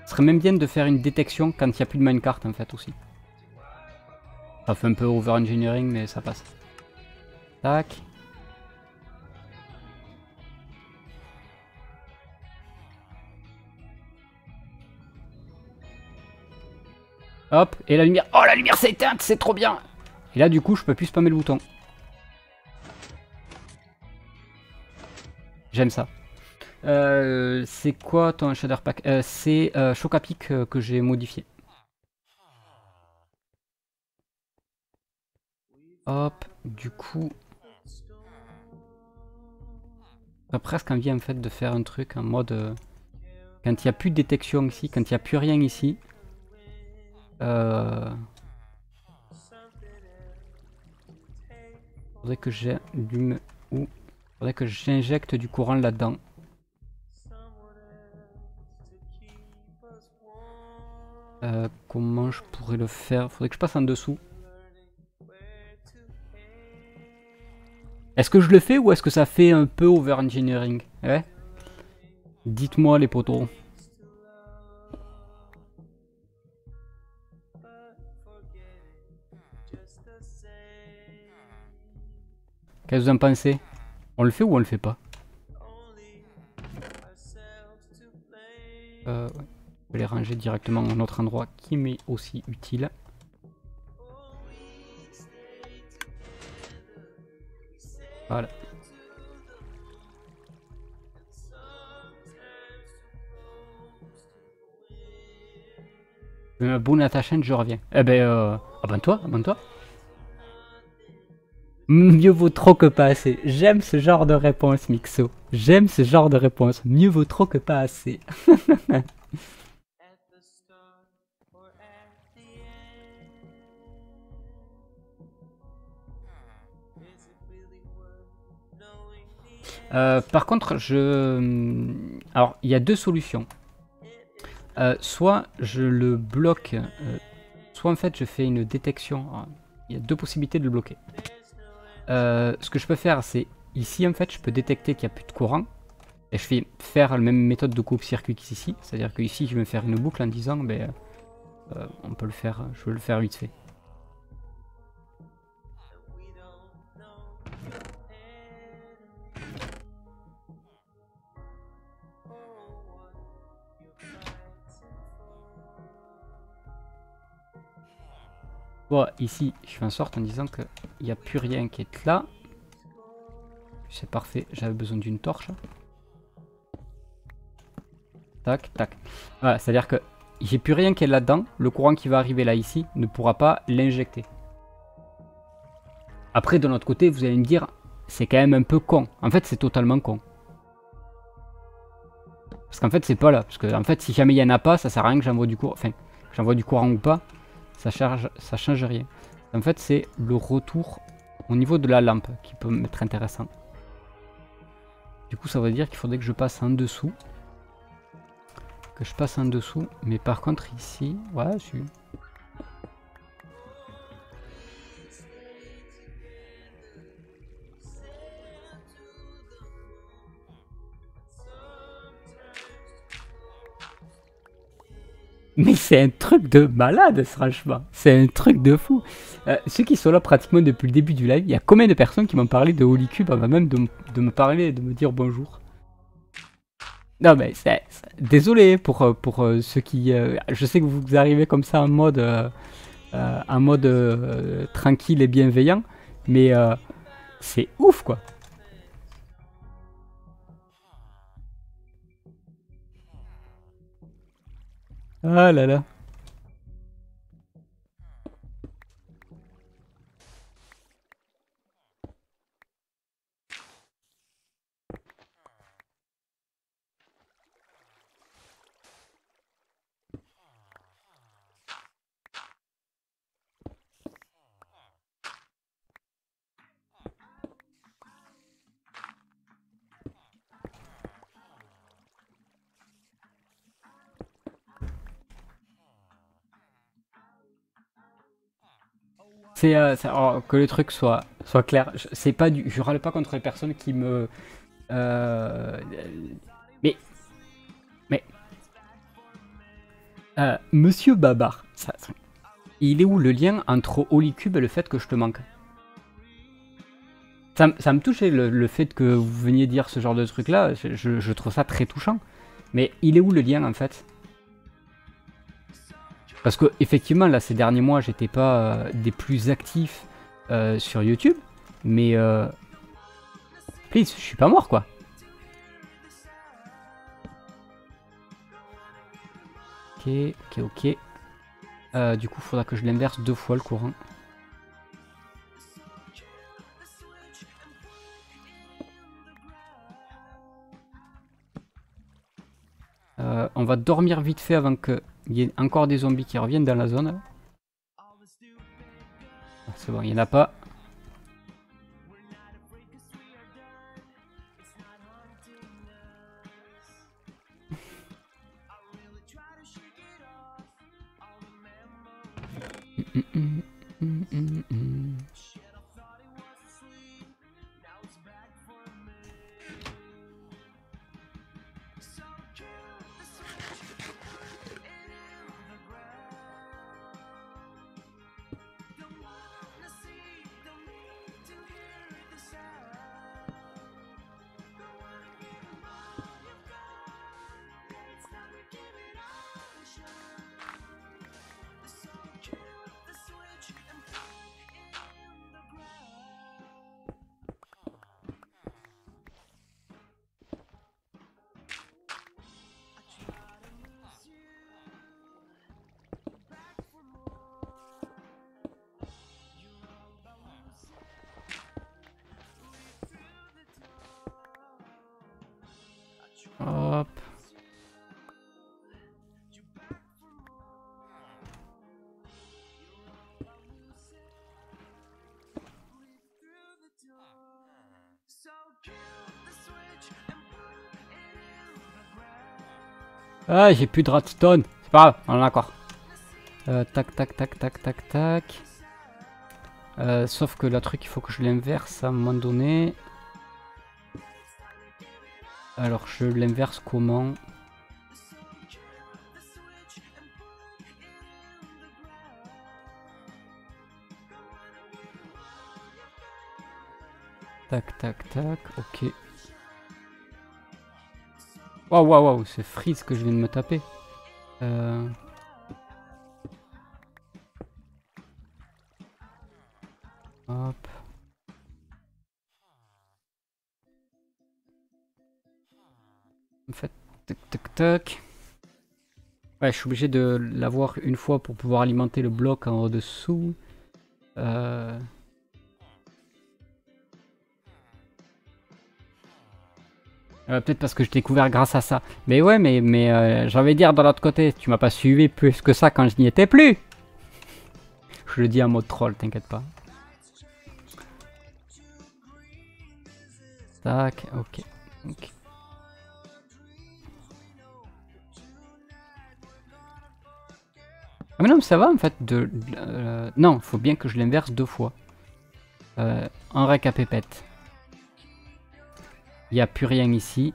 Ce serait même bien de faire une détection quand il n'y a plus de minecart en fait aussi. Ça fait un peu over-engineering mais ça passe. Tac. Hop, et la lumière. Oh la lumière s'est éteinte, c'est trop bien. Et là du coup je peux plus spammer le bouton. J'aime ça. C'est quoi ton shader pack? C'est Choc à Pic que j'ai modifié. Hop, du coup... J'ai presque envie en fait de faire un truc en mode... quand il n'y a plus de détection ici, quand il n'y a plus rien ici... faudrait que j'allume... ou faudrait que j'injecte du courant là-dedans. Comment je pourrais le faire? Faudrait que je passe en dessous. Est-ce que je le fais ou est-ce que ça fait un peu over-engineering? Ouais. Dites-moi les potos. Qu'est-ce que vous en pensez? On le fait ou on le fait pas? Ouais. Je vais les ranger directement à un autre endroit qui m'est aussi utile. Voilà. Je m'abonne à ta chaîne, je reviens. Eh ben, abonne-toi, abonne-toi. Mieux vaut trop que pas assez. J'aime ce genre de réponse, Mixo. J'aime ce genre de réponse. Mieux vaut trop que pas assez. Par contre, alors, il y a 2 solutions. Soit je le bloque, soit en fait je fais une détection. Il y a deux possibilités de le bloquer. Ce que je peux faire, c'est ici en fait, je peux détecter qu'il n'y a plus de courant. Et je vais faire la même méthode de coupe-circuit qu'ici. C'est-à-dire que ici, je vais faire une boucle en disant, ben, on peut le faire, je veux le faire vite fait. Bon, ici, je fais en sorte en disant qu'il n'y a plus rien qui est là. C'est parfait, j'avais besoin d'une torche. Tac, tac. Voilà, c'est-à-dire que j'ai plus rien qui est là-dedans. Le courant qui va arriver là, ici, ne pourra pas l'injecter. Après, de l'autre côté, vous allez me dire, c'est quand même un peu con. En fait, c'est totalement con. Parce qu'en fait, c'est pas là. Parce que, en fait, si jamais il n'y en a pas, ça sert à rien que j'envoie du courant. Enfin, que j'envoie du courant ou pas. Ça change rien. En fait, c'est le retour au niveau de la lampe qui peut m'être intéressant. Du coup, ça veut dire qu'il faudrait que je passe en dessous. Que je passe en dessous. Mais par contre, ici... Ouais, si. Mais c'est un truc de malade, franchement. C'est un truc de fou. Ceux qui sont là pratiquement depuis le début du live, il y a combien de personnes qui m'ont parlé de Holycube avant même de me parler, de me dire bonjour. Non mais désolé pour ceux qui... je sais que vous arrivez comme ça en mode, tranquille et bienveillant, mais c'est ouf quoi. Ah là là. C'est que le truc soit clair. C'est pas du, je râle pas contre les personnes qui me. Mais Monsieur Babar, il est où le lien entre Holycube et le fait que je te manque? Ça me touchait le fait que vous veniez dire ce genre de truc là. Je trouve ça très touchant. Mais il est où le lien en fait? Parce que effectivement là ces derniers mois j'étais pas des plus actifs sur YouTube, mais please, je suis pas mort quoi. Ok. Du coup faudra que je l'inverse 2 fois le courant. On va dormir vite fait avant qu'il y ait encore des zombies qui reviennent dans la zone. Ah, c'est bon, il n'y en a pas. Hop. Ah, j'ai plus de redstone. C'est pas grave, on en a encore. Tac. Sauf que le truc, il faut que je l'inverse à un moment donné. Alors, je l'inverse comment? Tac, tac, tac, ok. Waouh, waouh, waouh, c'est freeze que je viens de me taper. Hop. En fait, tac, tac, tac. Ouais, je suis obligé de l'avoir une fois pour pouvoir alimenter le bloc en dessous. Peut-être parce que je t'ai découvert grâce à ça. Mais ouais, mais j'avais dire de l'autre côté, tu m'as pas suivi plus que ça quand je n'y étais plus. Je le dis en mode troll, t'inquiète pas. Tac, ok, ok. Ah mais non, mais ça va en fait non, faut bien que je l'inverse 2 fois. Un rec à pépette. Il n'y a plus rien ici.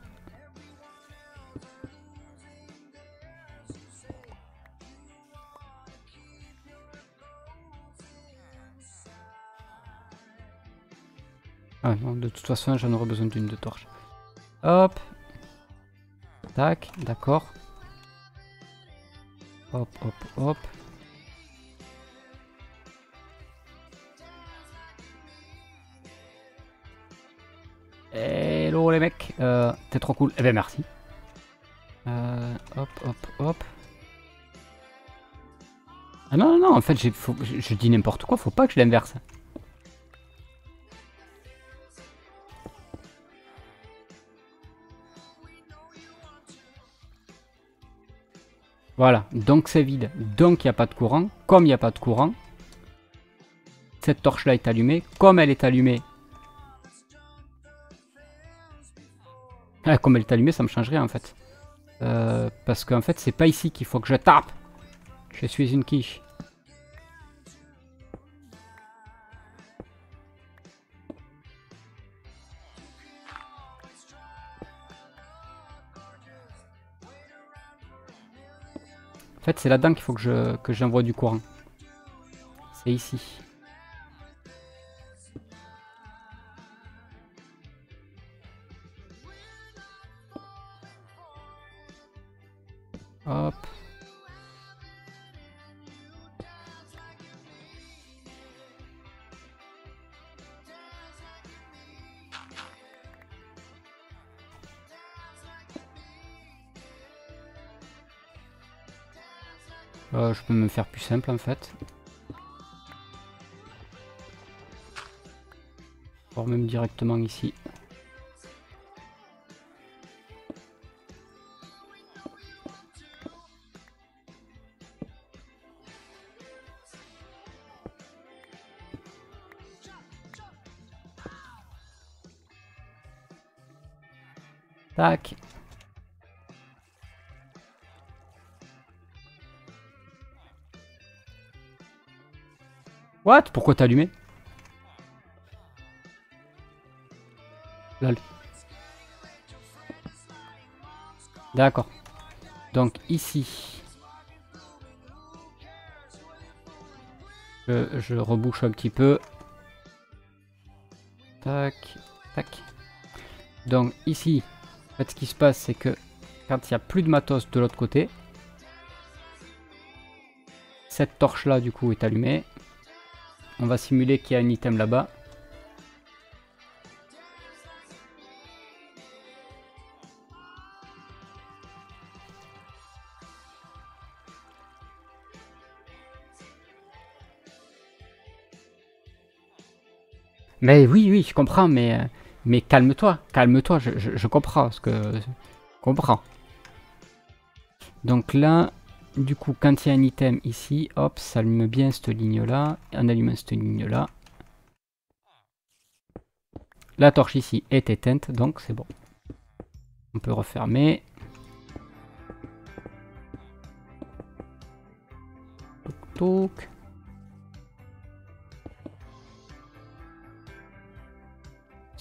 Ah non, de toute façon, j'en aurais besoin d'une de torche. Hop. Tac, d'accord. Hop, hop, hop. Hello les mecs, t'es trop cool. Eh ben merci. Hop, hop, hop. Ah non, non, non, en fait, je dis n'importe quoi, faut pas que je l'inverse. Voilà, donc c'est vide, donc il n'y a pas de courant. Comme il n'y a pas de courant, cette torche-là est allumée. Comme elle est allumée... Ah, comme elle est allumée, ça me change rien en fait. Parce qu'en fait, c'est pas ici qu'il faut que je tape. Je suis une quiche. En fait, c'est là-dedans qu'il faut que j'envoie du courant. C'est ici. Hop. Je peux me faire plus simple en fait. Voire même directement ici. Tac. What? Pourquoi t'as allumé? Lol. D'accord. Donc ici, je rebouche un petit peu. Tac, tac. Donc ici, en fait, ce qui se passe, c'est que quand il n'y a plus de matos de l'autre côté, cette torche-là, du coup, est allumée. On va simuler qu'il y a un item là-bas. Mais oui, oui, je comprends, mais calme-toi, calme-toi, je comprends ce que... Je comprends. Donc là, du coup, quand il y a un item ici, hop, ça allume bien cette ligne-là. En allumant cette ligne-là. La torche ici est éteinte, donc c'est bon. On peut refermer. Toc, toc.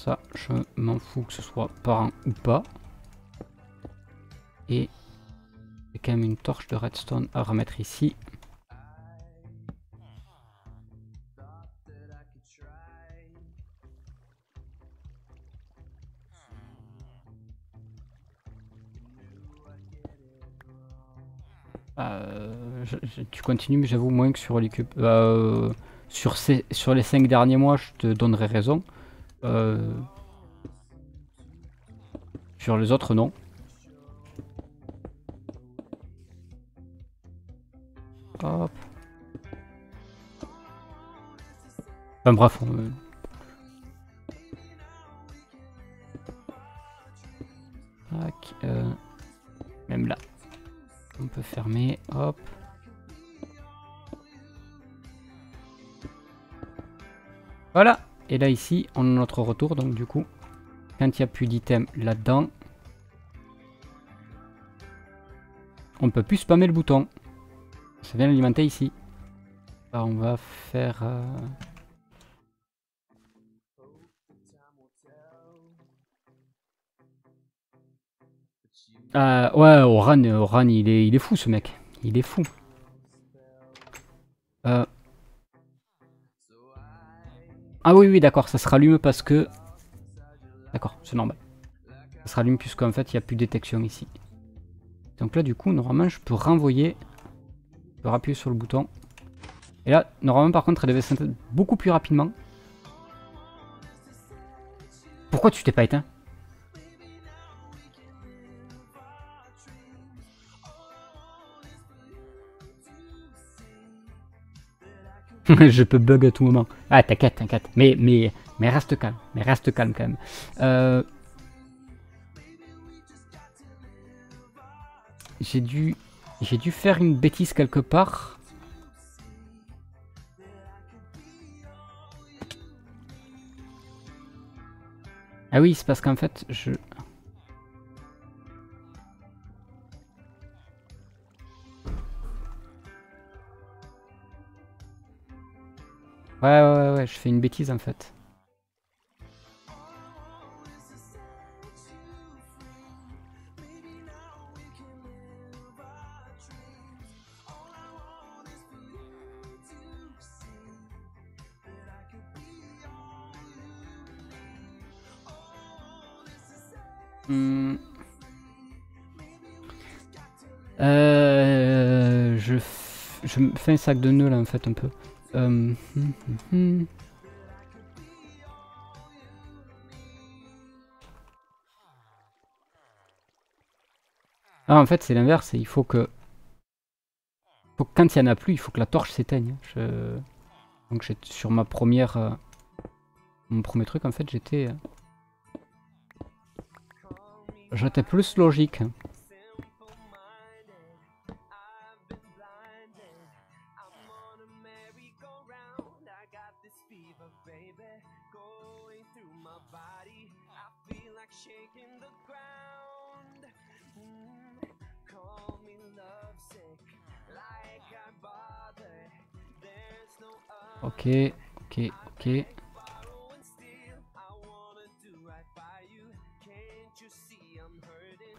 Ça, je m'en fous que ce soit parent ou pas. Et j'ai quand même une torche de redstone à remettre ici. Tu continues, mais j'avoue moins que sur les cubes. Sur les 5 derniers mois, je te donnerai raison. Sur les autres, non. Hop. Enfin bref. Tac, même là. On peut fermer. Hop. Voilà. Et là ici, on a notre retour. Donc du coup, quand il n'y a plus d'items là-dedans, on peut plus spammer le bouton. Ça vient l'alimenter ici. Alors on va faire... ouais, Oran il est fou ce mec. Il est fou. Ah oui, d'accord, ça se rallume parce que... D'accord, c'est normal. Ça se rallume puisqu'en fait, il n'y a plus de détection ici. Donc là, du coup, normalement, je peux renvoyer. Je peux appuyer sur le bouton. Et là, normalement, par contre, elle devait s'éteindre beaucoup plus rapidement. Pourquoi tu t'es pas éteint? Je peux bug à tout moment. Ah, t'inquiète, t'inquiète. Mais reste calme. Mais reste calme quand même. J'ai dû faire une bêtise quelque part. Ah oui, c'est parce qu'en fait, je... Ouais, je fais une bêtise en fait. Je me fais un sac de nœuds là en fait un peu. Ah en fait c'est l'inverse, il faut que... quand il n'y en a plus, il faut que la torche s'éteigne. Donc sur ma première... mon premier truc en fait j'étais plus logique. Ok.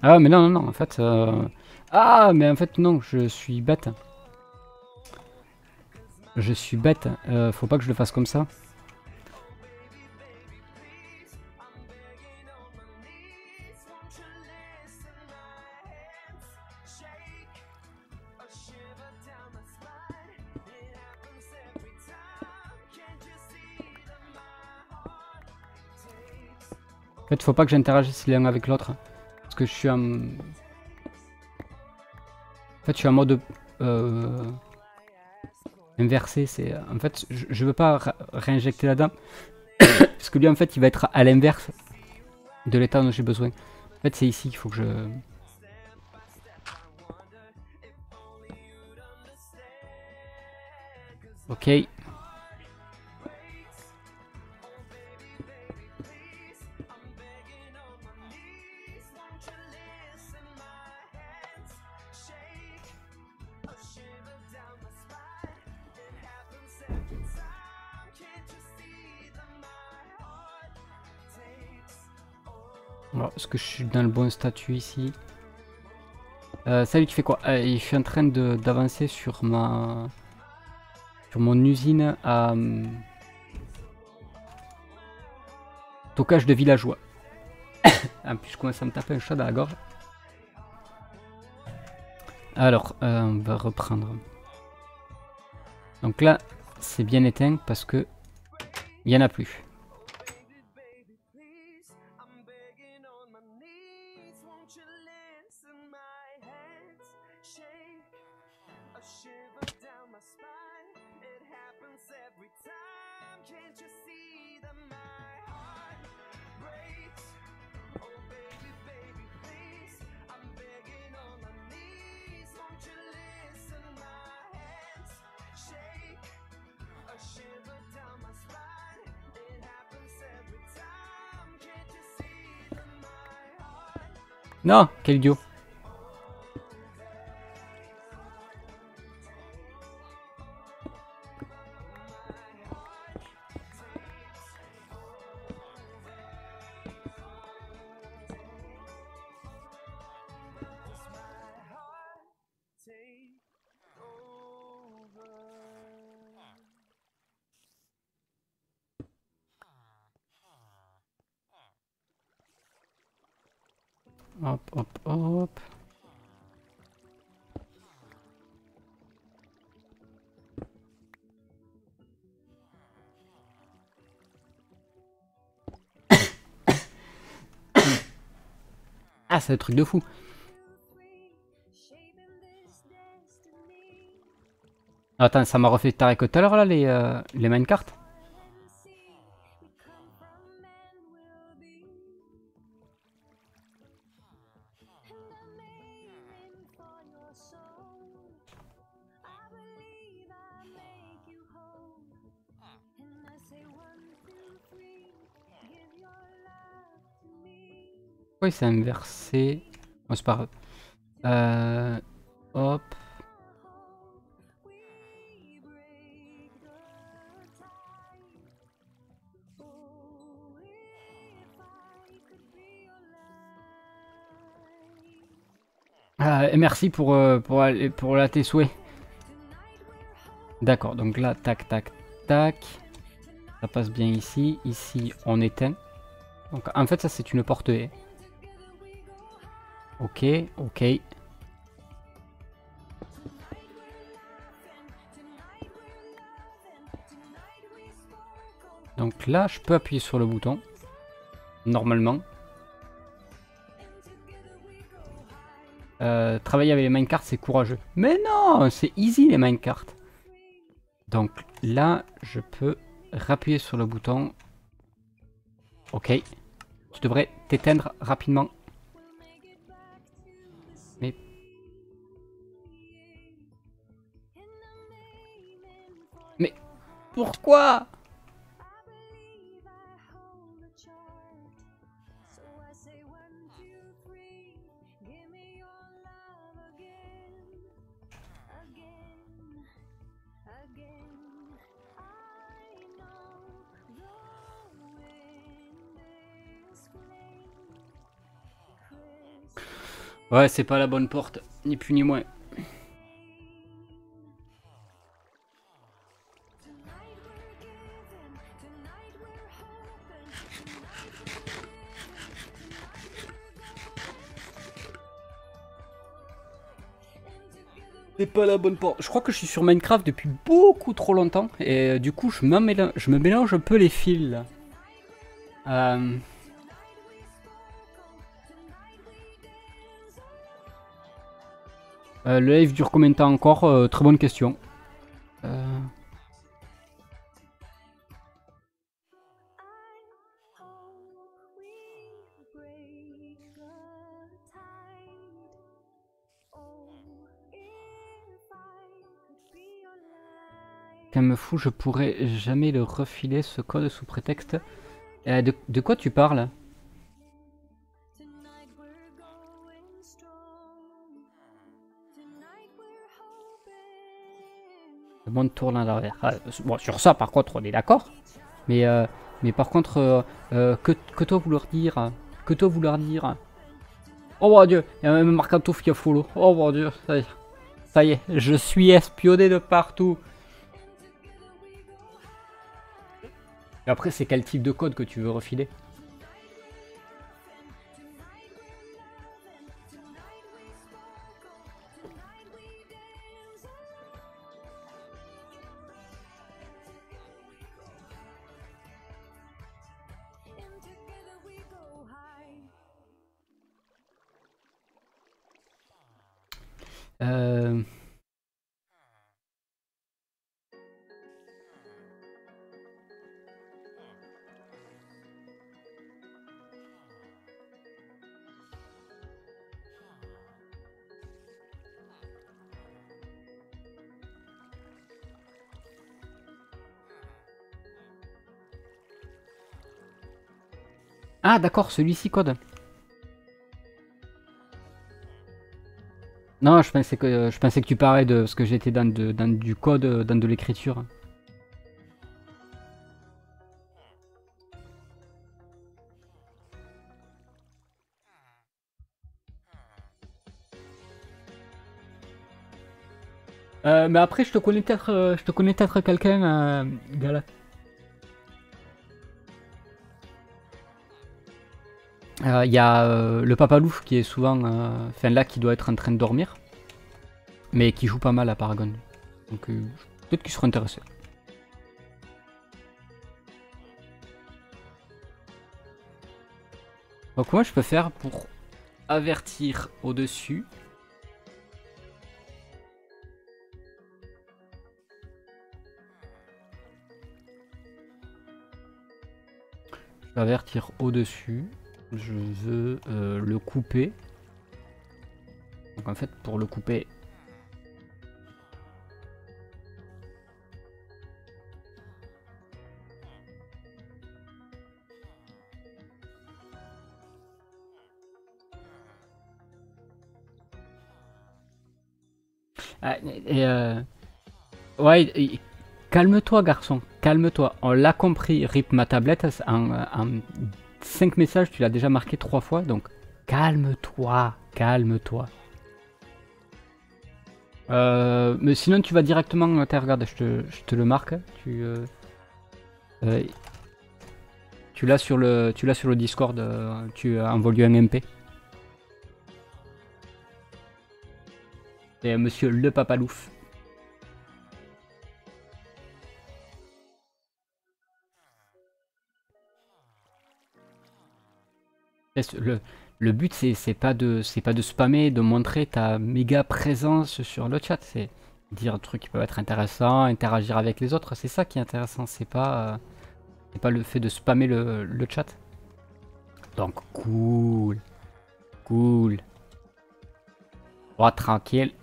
Ah mais non, en fait... Ah mais en fait non, je suis bête. Faut pas que je le fasse comme ça. En fait, faut pas que j'interagisse l'un avec l'autre. Parce que je suis en... En fait, je suis en mode... inversé. En fait, je veux pas réinjecter là-dedans. Parce que lui, en fait, il va être à l'inverse de l'état dont j'ai besoin. En fait, c'est ici qu'il faut que je... Ok. Alors, est-ce que je suis dans le bon statut ici? Salut, tu fais quoi? Je suis en train d'avancer sur mon usine à stockage de villageois. En plus, je commence à me taper un chat dans la gorge. Alors, on va reprendre. Donc là, c'est bien éteint parce que il y en a plus. Non, quel idiot. Hop, hop, hop. Ah, c'est un truc de fou. Attends, ça m'a refait taré que tout à l'heure là, les minecarts. Oui, c'est inversé. Oh, c'est pas grave. Hop. Et merci pour la tes souhaits. D'accord, donc là, tac, tac, tac. Ça passe bien ici. Ici, on éteint. Donc en fait, ça c'est une porte haie. Ok, ok. Donc là, je peux appuyer sur le bouton. Normalement. Travailler avec les minecarts, c'est courageux. Mais non, c'est easy les minecarts. Donc là, je peux rappuyer sur le bouton. Ok. Tu devrais t'éteindre rapidement. Mais pourquoi? Ouais, c'est pas la bonne porte, ni plus ni moins. C'est pas la bonne porte. Je crois que je suis sur Minecraft depuis beaucoup trop longtemps et du coup je me mélange un peu les fils là. Le live dure combien de temps encore? Très bonne question. Qu'elle me fout, je pourrais jamais le refiler ce code sous prétexte. De quoi tu parles? Le monde tourne à l'arrière. Ah, bon, sur ça, par contre, on est d'accord. Mais par contre, que toi vouloir dire Que te vouloir dire? Oh mon dieu, il y a même Marcantouf qui a follow. Oh mon dieu, ça y est, je suis espionné de partout. Et après, c'est quel type de code que tu veux refiler? Euh... Ah d'accord, celui-ci code. Non, je pensais que tu parlais de ce que j'étais dans du code, dans de l'écriture. Mais après, je te connais peut-être quelqu'un, Gala. Il y a le Papalouf qui est souvent, enfin là, qui doit être en train de dormir, mais qui joue pas mal à Paragon. Donc peut-être qu'il sera intéressé. Donc comment je peux faire pour avertir au-dessus? Je vais avertir au-dessus. Je veux le couper. Donc en fait, pour le couper... Ah, ouais, calme-toi garçon, calme-toi. On l'a compris, rip ma tablette, en 5 messages, tu l'as déjà marqué 3 fois, donc calme-toi, calme-toi. Mais sinon tu vas directement, regarde, je te le marque, euh, tu l'as sur le Discord, tu envoies lui un MP. C'est monsieur le Papalouf. Le but c'est pas de spammer, de montrer ta méga présence sur le chat, c'est dire un truc qui peut être intéressant, interagir avec les autres, c'est ça qui est intéressant, c'est pas le fait de spammer le chat. Donc cool, cool, oh, tranquille,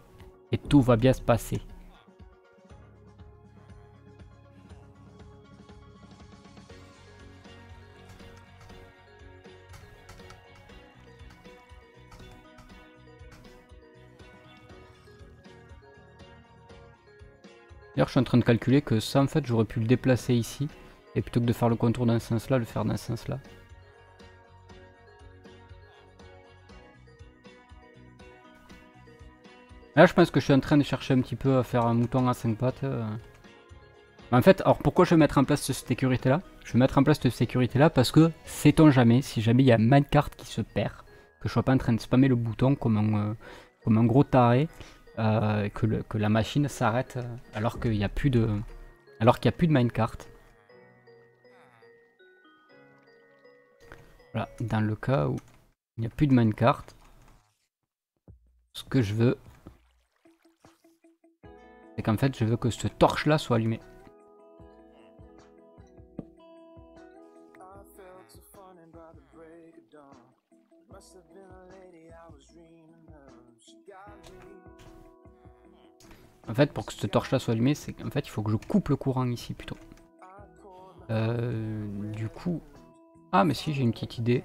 et tout va bien se passer. D'ailleurs, je suis en train de calculer que ça, en fait, j'aurais pu le déplacer ici. Et plutôt que de faire le contour dans ce sens-là, le faire dans ce sens-là. Là, je pense que je suis en train de chercher un petit peu à faire un mouton à 5 pattes. En fait, alors pourquoi je vais mettre en place cette sécurité-là? Je vais mettre en place cette sécurité-là parce que, sait-on jamais, si jamais il y a Minecart qui se perd, que je sois pas en train de spammer le bouton comme un gros taré, que la machine s'arrête alors qu'il n'y a plus de minecart. Voilà, dans le cas où il n'y a plus de minecart, ce que je veux, c'est qu'en fait je veux que cette torche là soit allumée. En fait, pour que cette torche là soit allumée, c'est qu'en fait il faut que je coupe le courant ici plutôt. Du coup... Ah mais si, j'ai une petite idée.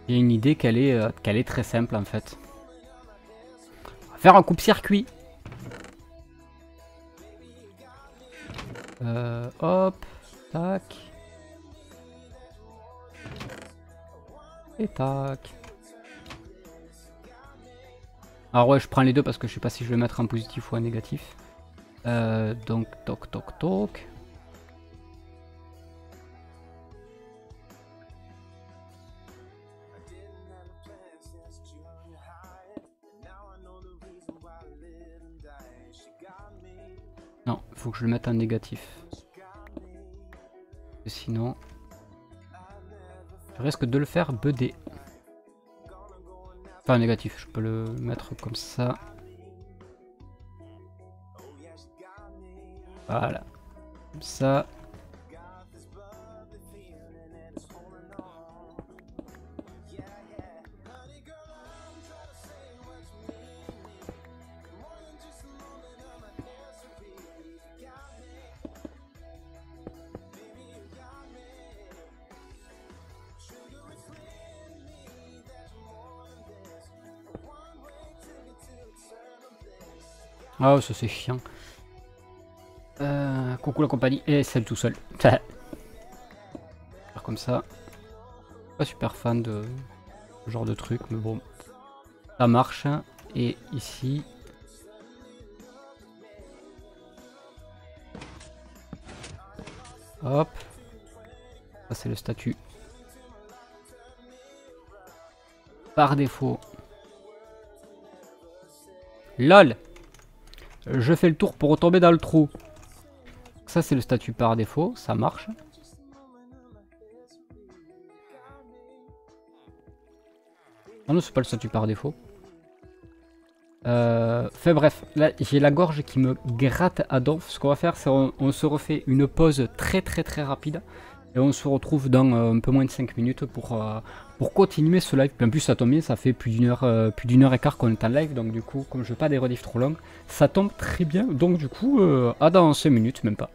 J'ai une idée qu'elle est très simple en fait. On va faire un coupe-circuit. Hop, tac. Et tac. Alors ouais, je prends les deux parce que je sais pas si je vais mettre en positif ou en négatif. Donc, toc, toc, toc. Non, il faut que je le mette en négatif. Sinon, je risque de le faire BD. Enfin, négatif, je peux le mettre comme ça. Voilà. Comme ça. Ah, ça c'est chiant. Coucou la compagnie. Et celle tout seul. Faire comme ça. Pas super fan de ce genre de truc, mais bon. Ça marche. Et ici. Hop. Ça c'est le statut. Par défaut. LOL. Je fais le tour pour retomber dans le trou. Ça c'est le statut par défaut, ça marche. Ah non, c'est pas le statut par défaut. Enfin bref, là j'ai la gorge qui me gratte à donf. Ce qu'on va faire, c'est on se refait une pause très rapide. Et on se retrouve dans un peu moins de 5 minutes pour continuer ce live. Puis en plus ça tombe bien, ça fait plus d'une heure et quart qu'on est en live. Donc du coup, comme je veux pas des rediffs trop longues, ça tombe très bien. Donc du coup, à dans 5 minutes, même pas.